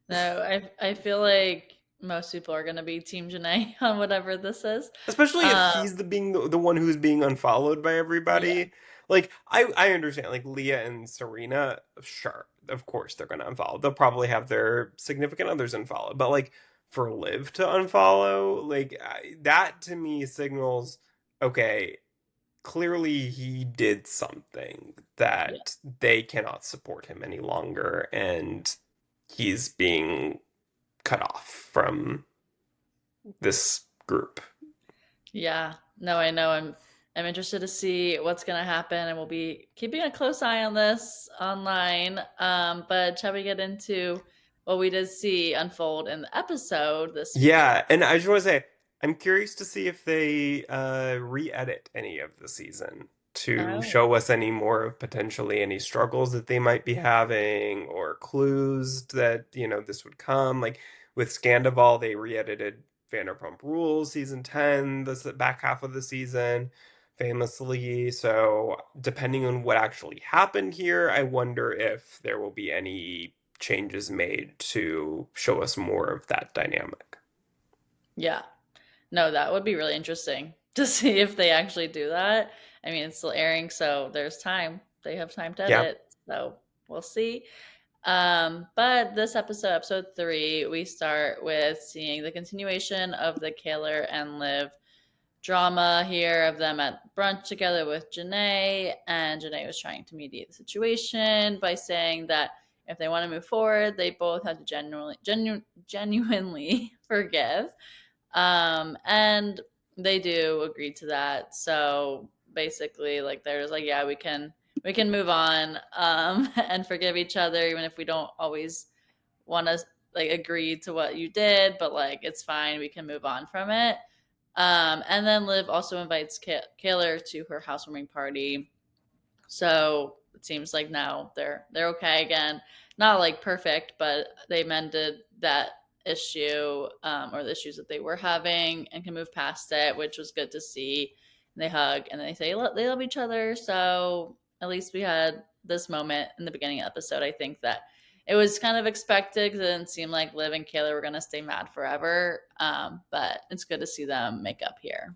No, I feel like most people are gonna be Team Janae on whatever this is. Especially if Um, he's the one who's being unfollowed by yeah, everybody. Like I understand like Leah and Serena, sure, of course they're gonna unfollow. They'll probably have their significant others unfollow. But like for Liv to unfollow, like that to me signals okay, clearly he did something yeah, that they cannot support him any longer and he's being cut off from this group. yeah. No, I know. I'm interested to see what's gonna happen, and we'll be keeping a close eye on this online. But shall we get into what we did see unfold in the episode this week? Yeah, and I just want to say, I'm curious to see if they re-edit any of the season to Oh, show us any more of potentially any struggles that they might be having or clues that, this would come. Like with Scandival, they re-edited Vanderpump Rules season 10, the back half of the season, famously. So depending on what actually happened here, I wonder if there will be any changes made to show us more of that dynamic. yeah. No, that would be really interesting to see if they actually do that. I mean, it's still airing, so there's time. They have time to Yeah. edit, so we'll see. But this episode 3, we start with seeing the continuation of the Kaylor and Liv drama here of them at brunch together with Janae, and Janae was trying to mediate the situation by saying that if they want to move forward, they both have to genuinely forgive. And they do agree to that. So basically, like they're just like, yeah, we can move on and forgive each other, even if we don't always want to like agree to what you did, but like it's fine, we can move on from it. And then Liv also invites Kaylor to her housewarming party, so it seems like now they're okay again. Not like perfect, but they mended that issue, or the issues that they were having, and can move past it, which was good to see. And they hug and they say they love each other. So at least we had this moment in the beginning of the episode. I think that it was kind of expected because it didn't seem like Liv and Kayla were gonna stay mad forever. But it's good to see them make up here.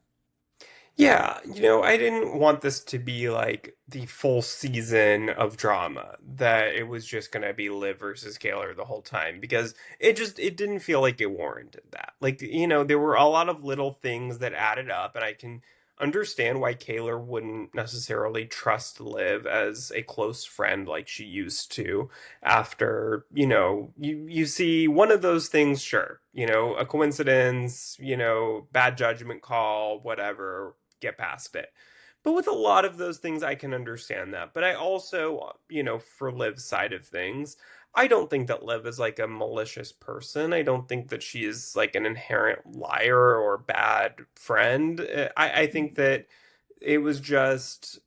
Yeah, I didn't want this to be like the full season of drama, that it was just gonna be Liv versus Kaylor the whole time because it didn't feel like it warranted that. Like, there were a lot of little things that added up, and I can understand why Kaylor wouldn't necessarily trust Liv as a close friend like she used to after, you see one of those things, sure, a coincidence, bad judgment call, whatever, get past it. But with a lot of those things, I can understand that. But I also, for Liv's side of things, I don't think that Liv is like a malicious person. I don't think that she is like an inherent liar or bad friend. I think that it was just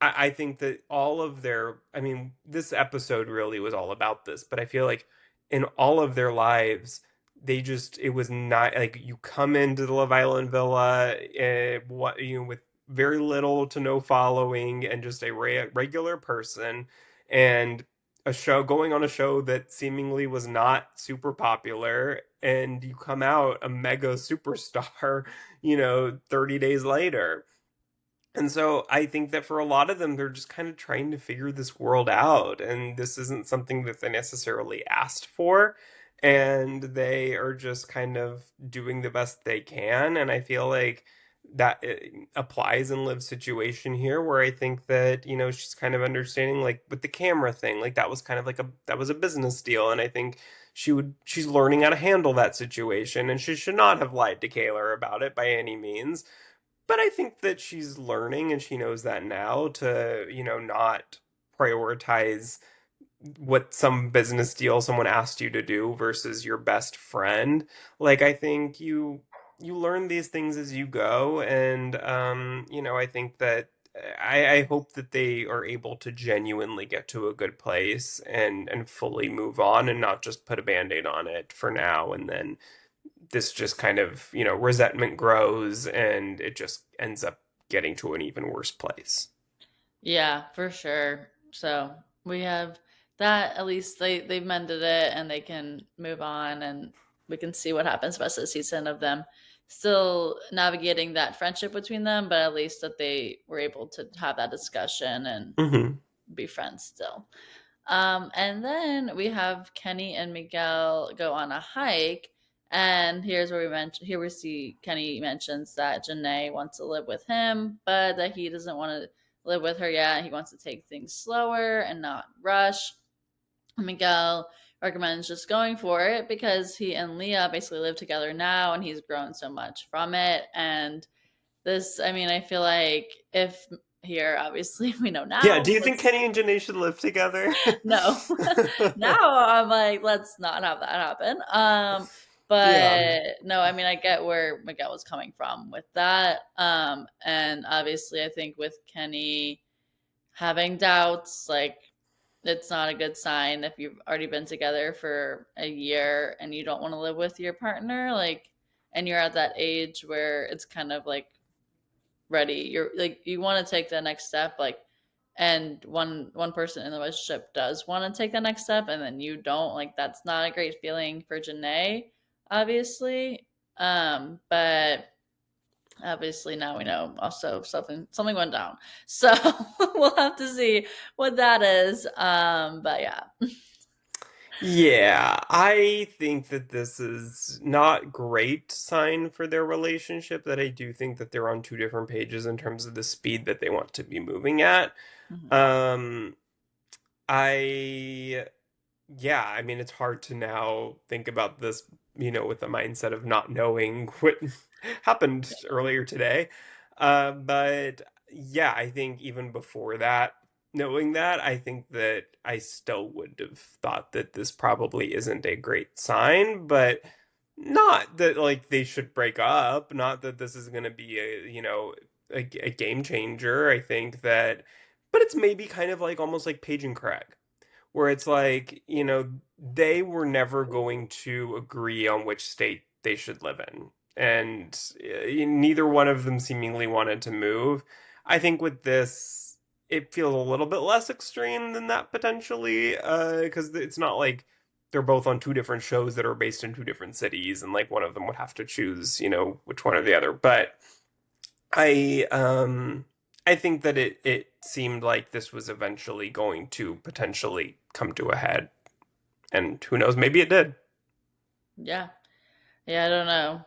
I think that all of their, I mean, this episode really was all about this, but I feel like in all of their lives, it was not like you come into the Love Island villa, with very little to no following and just a regular person, and going on a show that seemingly was not super popular, and you come out a mega superstar, 30 days later. And so I think that for a lot of them, they're just kind of trying to figure this world out. And this isn't something that they necessarily asked for. And they are just kind of doing the best they can. And I feel like that it applies in Liv's situation here, where I think that, she's kind of understanding, like with the camera thing, like that was kind of like that was a business deal. And I think she's learning how to handle that situation. And she should not have lied to Kaylor about it by any means, but I think that she's learning and she knows that now to, not prioritize what some business deal someone asked you to do versus your best friend. Like I think you learn these things as you go, and I think that I hope that they are able to genuinely get to a good place and fully move on and not just put a band-aid on it for now and then this just kind of, resentment grows and it just ends up getting to an even worse place. Yeah, for sure. So we have that. At least they've mended it and they can move on, and we can see what happens the rest of the season of them still navigating that friendship between them, but at least that they were able to have that discussion and Hmm. be friends still. And then we have Kenny and Miguel go on a hike. And here's where we mention here we see Kenny mentions that JaNa wants to live with him, but that he doesn't want to live with her yet. He wants to take things slower and not rush. Miguel recommends just going for it because he and Leah basically live together now and he's grown so much from it. And this, I mean, I feel like if here, obviously, we know Yeah, do now, you think let's Kenny and JaNa should live together? no. Now I'm like, let's not have that happen. Yeah. But no, I mean, I get where Miguel was coming from with that. And obviously, I think with Kenny having doubts, like, it's not a good sign if you've already been together for a year and you don't want to live with your partner, like, and you're at that age where it's kind of like ready. You're like you want to take the next step, like, and one person in the relationship does want to take the next step, and then you don't. Like that's not a great feeling for JaNa, obviously. But obviously now we know also something went down, so we'll have to see what that is. But yeah. Yeah, I think that this is not great sign for their relationship, that I do think that they're on two different pages in terms of the speed that they want to be moving at. Mhm. Um, I Yeah, I mean, it's hard to now think about this, with the mindset of not knowing what happened earlier today. But yeah, I think even before that, knowing that, I think that I still would have thought that this probably isn't a great sign, but not that like they should break up, not that this is going to be a game changer. I think that, but it's maybe kind of like almost like Paige and Craig where it's like, they were never going to agree on which state they should live in. And neither one of them seemingly wanted to move. I think with this, it feels a little bit less extreme than that potentially, because it's not like they're both on two different shows that are based in two different cities, and like one of them would have to choose, which one or the other. But I I think that it seemed like this was eventually going to potentially come to a head, and who knows, maybe it did. Yeah. Yeah, I don't know.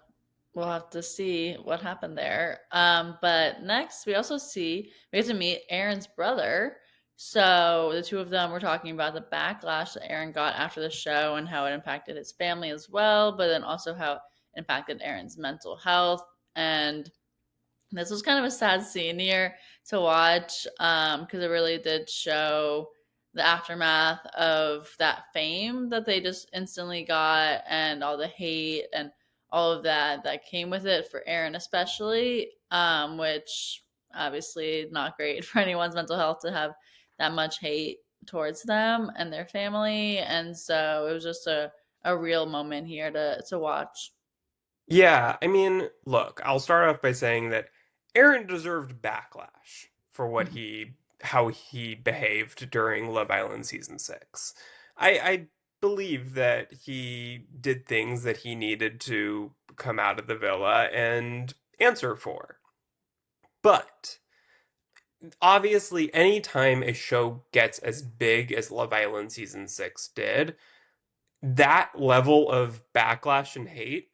We'll have to see what happened there. But next, we also see we get to meet Aaron's brother. So the two of them were talking about the backlash that Aaron got after the show and how it impacted his family as well, but then also how it impacted Aaron's mental health. And this was kind of a sad scene here to watch because it really did show the aftermath of that fame that they just instantly got and all the hate and all of that came with it for Aaron especially, which obviously not great for anyone's mental health to have that much hate towards them and their family. And so it was just a real moment here to watch. Yeah, I mean, look, I'll start off by saying that Aaron deserved backlash for how he behaved during Love Island season 6. I believe that he did things that he needed to come out of the villa and answer for. But obviously, anytime a show gets as big as Love Island season 6 did, that level of backlash and hate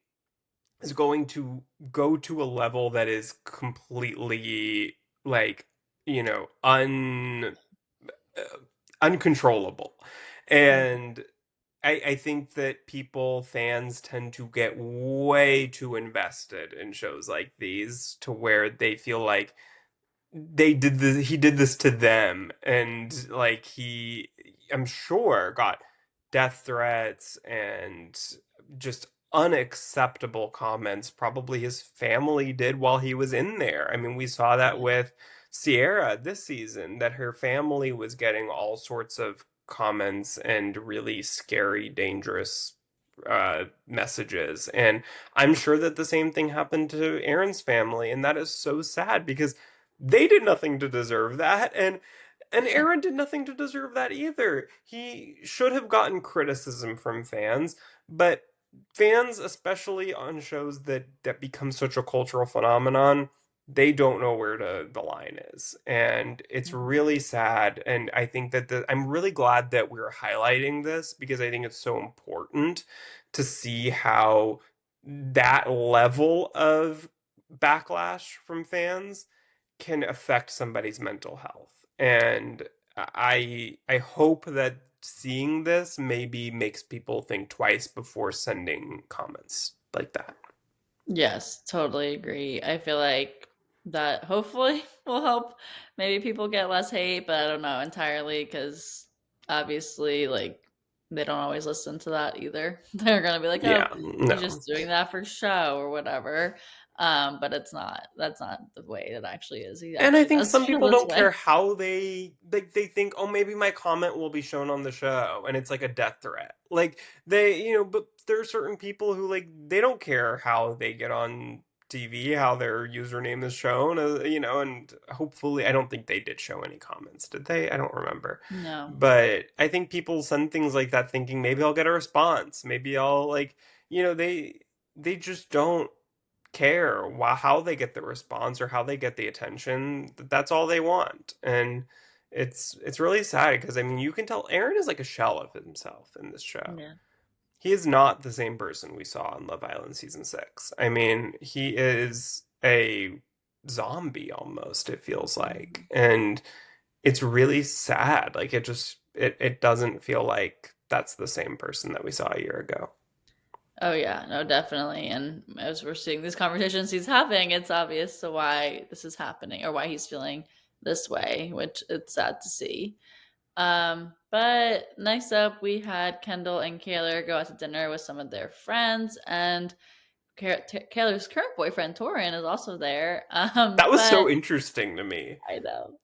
is going to go to a level that is completely like, you know, uh, uncontrollable. And I think that fans tend to get way too invested in shows like these to where they feel like he did this to them, and like I'm sure got death threats and just unacceptable comments probably his family did while he was in there. I mean, we saw that Yeah. with Sierra this season, that her family was getting all sorts of comments and really scary, dangerous messages. And I'm sure that the same thing happened to Aaron's family, and that is so sad because they did nothing to deserve that, and Aaron did nothing to deserve that either. He should have gotten criticism from fans, but fans, especially on shows that become such a cultural phenomenon, they don't know where the line is, and it's really sad. And I think that I'm really glad that we're highlighting this because I think it's so important to see how that level of backlash from fans can affect somebody's mental health. And I hope that seeing this maybe makes people think twice before sending comments like that. Yes, totally agree. I feel like that hopefully will help maybe people get less hate, but I don't know entirely because obviously, like, they don't always listen to that either. They're gonna be like, "Oh, Yeah, he's no. just doing that for show or whatever." But it's not. That's not the way it actually is. He And I actually think does some feel people this don't care way. how they think, oh, maybe my comment will be shown on the show, and it's like a death threat. Like but there are certain people who like they don't care how they get on TV, how their username is shown, and hopefully I don't think they did show any comments, did they? I don't remember. No. But I think people send things like that thinking maybe I'll get a response, maybe I'll like, they just don't care how they get the response or how they get the attention. That's all they want. And it's really sad because I mean you can tell Aaron is like a shell of himself in this show. Yeah. He is not the same person we saw in Love Island season 6. I mean, he is a zombie almost, it feels like. Mhm. And it's really sad. Like it doesn't feel like that's the same person that we saw a year ago. Oh yeah, no, definitely. And as we're seeing these conversations he's having, it's obvious to why this is happening or why he's feeling this way, which it's sad to see. But next up, we had Kendall and Kaylor go out to dinner with some of their friends, and Kaylor's current boyfriend Torin is also there. That was But so interesting to me. I know,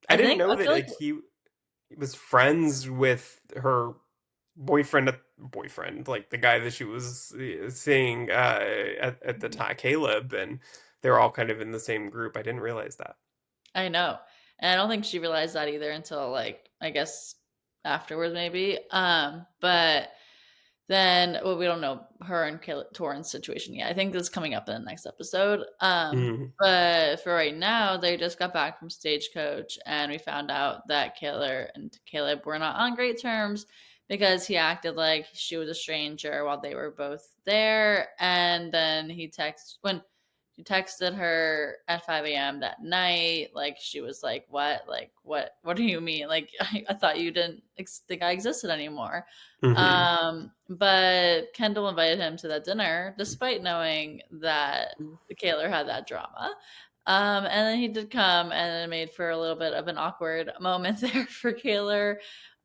I I didn't think know I that feel like like he was friends with her boyfriend, like the guy that she was seeing at the time, Caleb, and they're all kind of in the same group. I didn't realize that. I know, and I don't think she realized that either until like I guess afterwards maybe. But then, well, we don't know her and Torin's situation yet. I think this is coming up in the next episode. Mm. But for right now, they just got back from Stagecoach, and we found out that Kaylor and Caleb were not on great terms because he acted like she was a stranger while they were both there. And then when he texted her at 5 a.m. that night. Like she was like, "What? Like what do you mean? Like I thought you didn't think I existed anymore." Hmm. But Kendall invited him to that dinner, despite knowing that Kaylor had that drama. And then he did come, and it made for a little bit of an awkward moment there for Kaylor.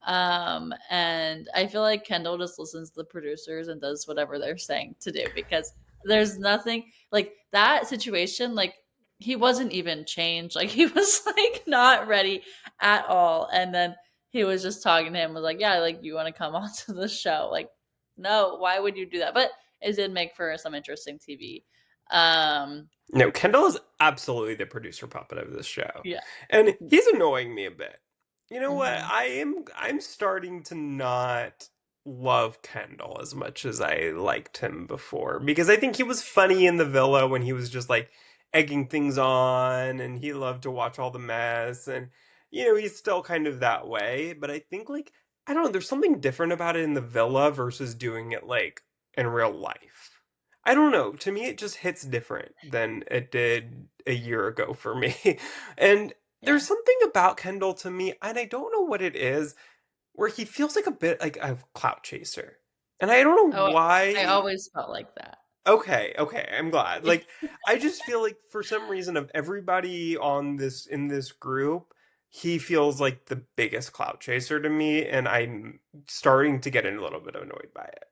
And I feel like Kendall just listens to the producers and does whatever they're saying to do because there's nothing like that situation. Like he wasn't even changed. Like he was like not ready at all. And then he was just talking to him, was like, "Yeah, like you want to come onto the show?" Like, no, why would you do that? But it did make for some interesting TV. Um, No, Kendall is absolutely the producer puppet of this show. yeah. And he's annoying me a bit. You know what? Hmm. I'm starting to not love Kendall as much as I liked him before because I think he was funny in the villa when he was just like egging things on and he loved to watch all the mess and he's still kind of that way, but I think like I don't know, there's something different about it in the villa versus doing it like in real life. I don't know. To me, it just hits different than it did a year ago for me. And Yeah. there's something about Kendall to me, and I don't know what it is, where he feels like a bit like a clout chaser. And I don't know Oh, I why. always felt like that. Okay, okay, I'm glad. Like, I just feel like for some reason of everybody on this in this group, he feels like the biggest clout chaser to me, and I'm starting to get a little bit annoyed by it.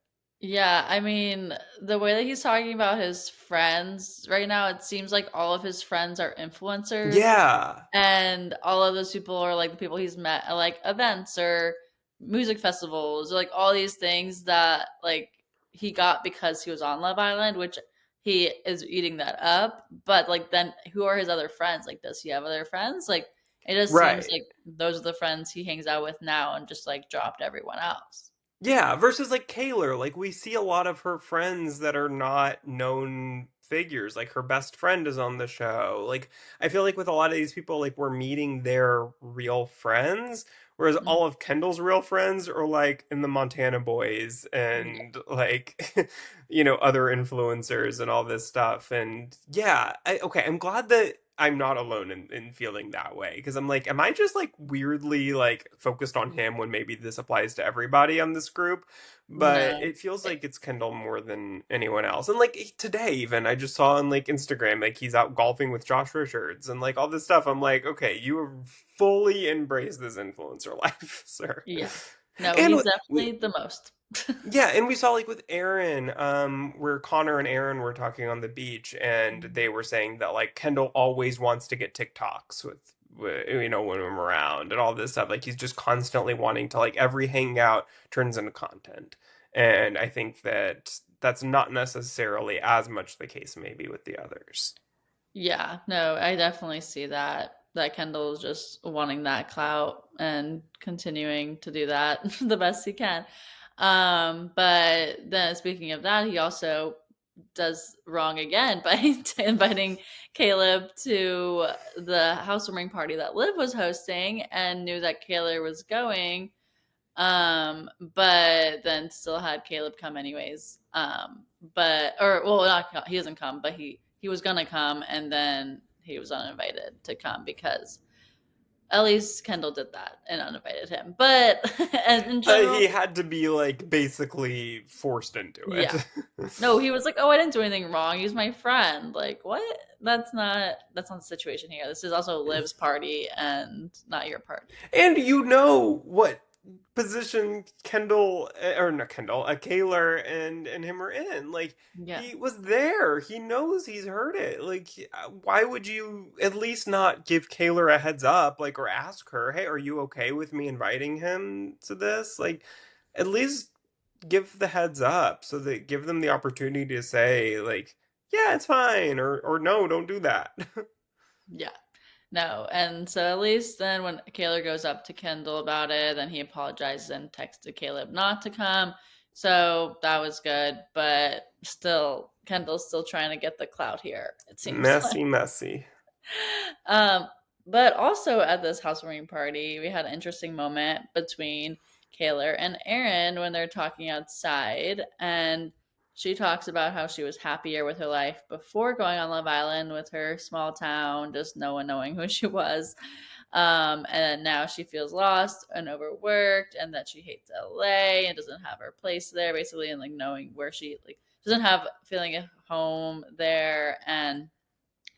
Yeah, I mean, the way that he's talking about his friends right now, it seems like all of his friends are influencers, Yeah. and all of those people are like the people he's met at like events or music festivals or like all these things that like he got because he was on Love Island, which he is eating that up. But like, then who are his other friends? Like, does he have other friends? Like, it just seems Right. like those are the friends he hangs out with now, and just like dropped everyone else. Yeah, versus like Kaylor, like we see a lot of her friends that are not known figures. Like her best friend is on the show. Like I feel like with a lot of these people, like we're meeting their real friends, whereas Mhm. all of Kendall's real friends are like in the Montana Boys Yeah, and like other influencers and all this stuff. And yeah, okay, I'm glad that I'm not alone in feeling that way because I'm like, am I just like weirdly like focused on him when maybe this applies to everybody on this group? But no, it feels like it's Kendall more than anyone else. And like today, even I just saw on like Instagram, like he's out golfing with Josh Richards and like all this stuff. I'm like, okay, you have fully embraced this influencer life, sir. yeah, no, And he's we, definitely the most. yeah, and we saw like with Aaron, where Connor and Aaron were talking on the beach, and they were saying that like Kendall always wants to get TikToks with when I'm around and all this stuff. Like he's just constantly wanting to like every hangout turns into content, and I think that that's not necessarily as much the case maybe with the others. Yeah, no, I definitely see that. That Kendall's just wanting that clout and continuing to do that the best he can. But then speaking of that, he also does wrong again by inviting Caleb to the housewarming party that Liv was hosting and knew that Caleb was going, but then still had Caleb come anyways. But or well, not he doesn't come, but he was gonna come, and then he was uninvited to come because at least Kendall did that and uninvited him. But and in general, He had to be like basically forced into yeah, it. no, he was like, "Oh, I didn't do anything wrong. He's my friend." Like, what? That's not the situation here. This is also Liv's party and not your party. And you know what position Kendall or not Kendall, Kaylor and him are in. Like Yeah, he was there. He knows he's heard it. Like why would you at least not give Kaylor a heads up, like or ask her, "Hey, are you okay with me inviting him to this?" Like at least give the heads up so that give them the opportunity to say like, "Yeah, it's fine," or "No, don't do that." yeah. No, and so at least then when Caleb goes up to Kendall about it, then he apologizes and texted Caleb not to come. So that was good, but still, Kendall's still trying to get the clout here, it seems like. Messy, messy. Um, but also at this housewarming party, we had an interesting moment between Kaylor and Aaron when they're talking outside, and she talks about how she was happier with her life before going on Love Island with her small town, just no one knowing who she was. And now she feels lost and overworked, and that she hates LA and doesn't have her place there, basically, and like knowing where she like doesn't have feeling at home there. And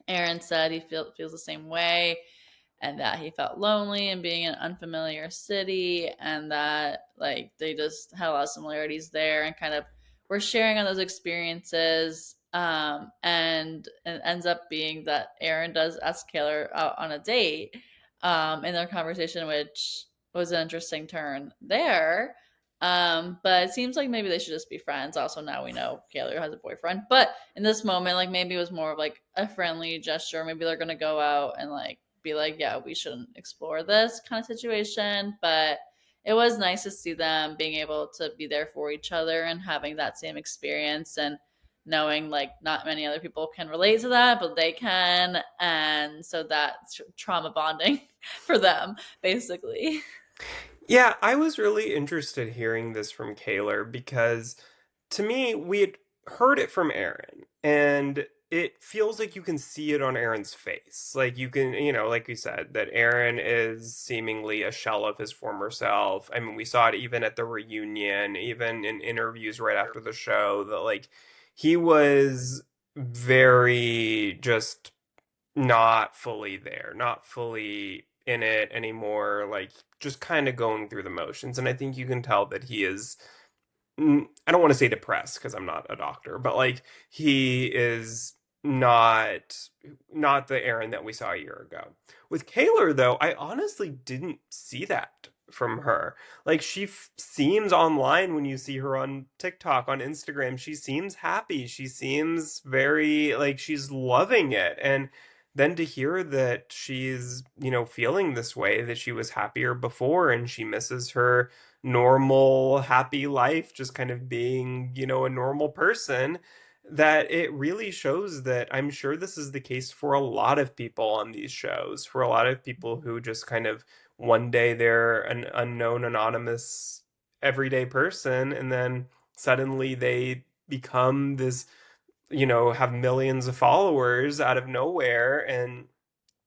Aaron said feels the same way and that he felt lonely and being in an unfamiliar city and that like they just had a lot of similarities there and kind of were sharing on those experiences. And it ends up being that Aaron does ask Taylor out on a date in their conversation, which was an interesting turn there. But it seems like maybe they should just be friends. Also, now we know Kaylor has a boyfriend. But in this moment, like maybe it was more of like a friendly gesture. Maybe they're gonna go out and like be like, yeah, we shouldn't explore this kind of situation. But it was nice to see them being able to be there for each other and having that same experience and knowing like not many other people can relate to that, but they can. And so that's trauma bonding for them, basically. Yeah, I was really interested hearing this from Kaylor because to me, we had heard it from Aaron, and it feels like you can see it on Aaron's face. Like you can, like we said, that Aaron is seemingly a shell of his former self. I mean, we saw it even at the reunion, even in interviews right after the show, that like he was very just not fully there, not fully in it anymore, like just kind of going through the motions. And I think you can tell that he is, I don't want to say depressed because I'm not a doctor, but like he is. not not the Aaron that we saw a year ago. With Kaylor though, I honestly didn't see that from her. Like she seems online when you see her on TikTok, on Instagram, she seems happy. She seems very like she's loving it. And then to hear that she's, feeling this way, that she was happier before and she misses her normal happy life, just kind of being, a normal person, that it really shows that I'm sure this is the case for a lot of people on these shows, for a lot of people who just kind of one day they're an unknown, anonymous, everyday person, and then suddenly they become this, have millions of followers out of nowhere, and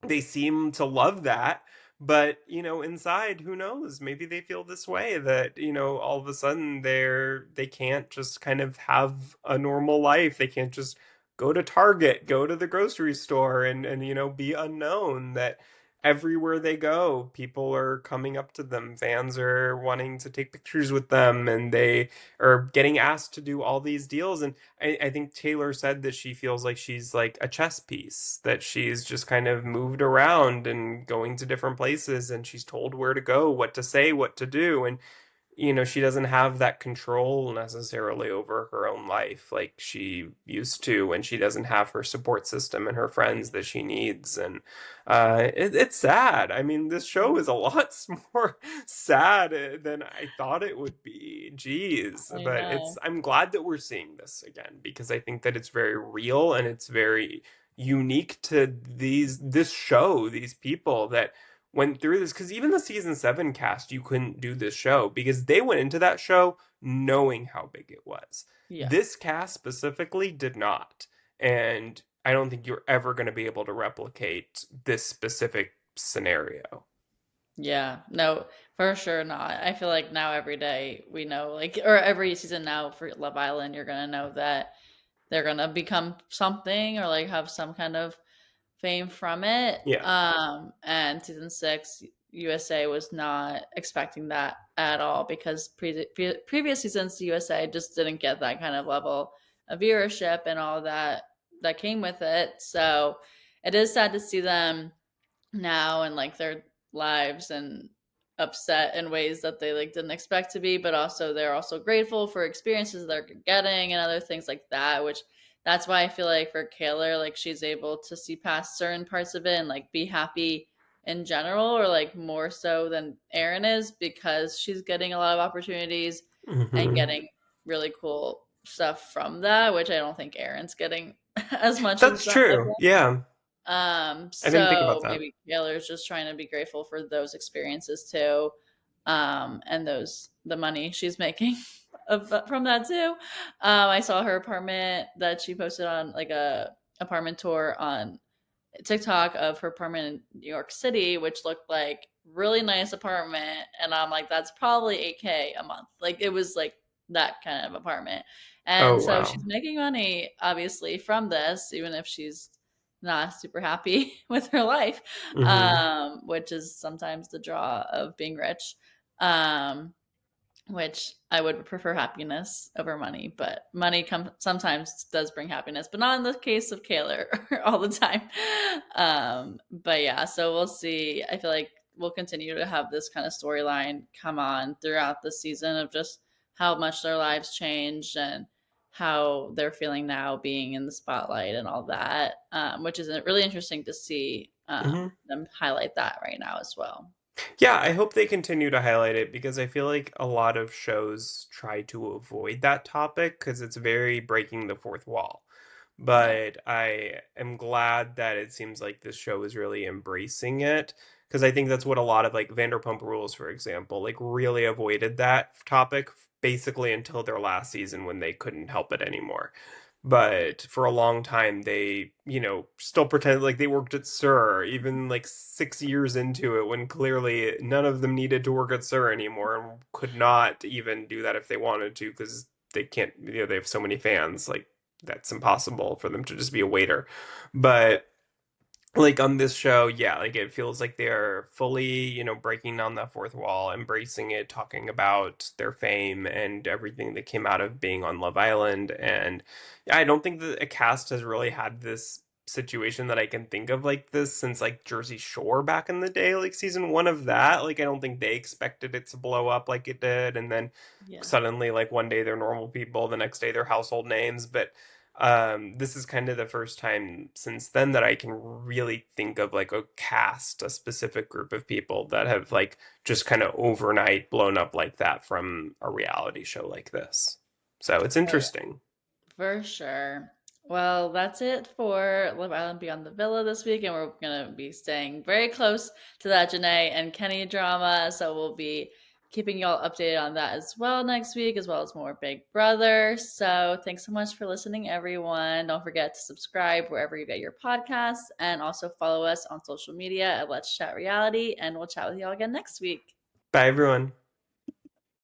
they seem to love that. But inside, who knows, maybe they feel this way, that all of a sudden they can't just kind of have a normal life. They can't just go to Target, go to the grocery store, and be unknown. That everywhere they go, people are coming up to them, fans are wanting to take pictures with them, and they are getting asked to do all these deals. And I think Taylor said that she feels like she's like a chess piece, that she's just kind of moved around and going to different places, and she's told where to go, what to say, what to do. And she doesn't have that control necessarily over her own life like she used to, and she doesn't have her support system and her friends that she needs. And it's sad. I mean, this show is a lot more sad than I thought it would be. Jeez. I But it's know. I'm glad that we're seeing this again, because I think that it's very real and it's very unique to this show, these people that went through this. Because even the season 7 cast, you couldn't do this show because they went into that show knowing how big it was. Yeah. This cast specifically did not, and I don't think you're ever going to be able to replicate this specific scenario. Yeah, no, for sure not. I feel like now every day we know, like, or every season now for Love Island, you're gonna know that they're gonna become something or like have some kind of fame from it. Yeah. And season 6, USA was not expecting that at all because previous seasons, USA just didn't get that kind of level of viewership and all that came with it. So it is sad to see them now and like their lives and upset in ways that they like didn't expect to be, but also they're also grateful for experiences they're getting and other things like that, which that's why I feel like for Kaylor, like she's able to see past certain parts of it and like be happy in general, or like more so than Erin is, because she's getting a lot of opportunities and Hmm. getting really cool stuff from that, which I don't think Erin's getting as much That's as that of. true. Yeah. I didn't think about So that. maybe Taylor's just trying to be grateful for those experiences too, and the money she's making from that too. I saw her apartment that she posted on like a apartment tour on TikTok of her apartment in New York City, which looked like really nice apartment, and I'm like, that's probably 8K a month. Like it was like that kind of apartment, Oh, and so she's wow. making money obviously from this, even if she's not super happy with her life, Hmm. which is sometimes the draw of being rich. Um, which I would prefer happiness over money, but money sometimes does bring happiness, but not in the case of Kaylor all the time. But yeah, so we'll see. I feel like we'll continue to have this kind of storyline come on throughout the season of just how much their lives changed and how they're feeling now being in the spotlight and all that, which is really interesting to see Hmm. them highlight that right now as well. Yeah, I hope they continue to highlight it, because I feel like a lot of shows try to avoid that topic because it's very breaking the fourth wall. Yeah. But I am glad that it seems like this show is really embracing it, because I think that's what a lot of like Vanderpump Rules, for example, like really avoided that topic basically until their last season when they couldn't help it anymore. But for a long time, they, still pretended like they worked at Sir, even like 6 years into it, when clearly none of them needed to work at Sir anymore and could not even do that if they wanted to, because they can't, they have so many fans. Like, that's impossible for them to just be a waiter. But like on this show, yeah, like it feels like they're fully, breaking down that fourth wall, embracing it, talking about their fame and everything that came out of being on Love Island. And yeah, I don't think that a cast has really had this situation that I can think of like this since like Jersey Shore back in the day, like season one of that. Like I don't think they expected it to blow up like it did, and then Yeah. suddenly like one day they're normal people, the next day they're household names. But this is kind of the first time since then that I can really think of like a cast, a specific group of people that have like just kind of overnight blown up like that from a reality show like this. So it's Oh yeah. interesting. For sure. Well, that's it for Love Island Beyond the Villa this week, and we're gonna be staying very close to that JaNa and Kenny drama. So we'll be keeping y'all updated on that as well next week, as well as more Big Brother. So thanks so much for listening, everyone. Don't forget to subscribe wherever you get your podcasts, and also follow us on social media at Let's Chat Reality. And we'll chat with y'all again next week. Bye, everyone.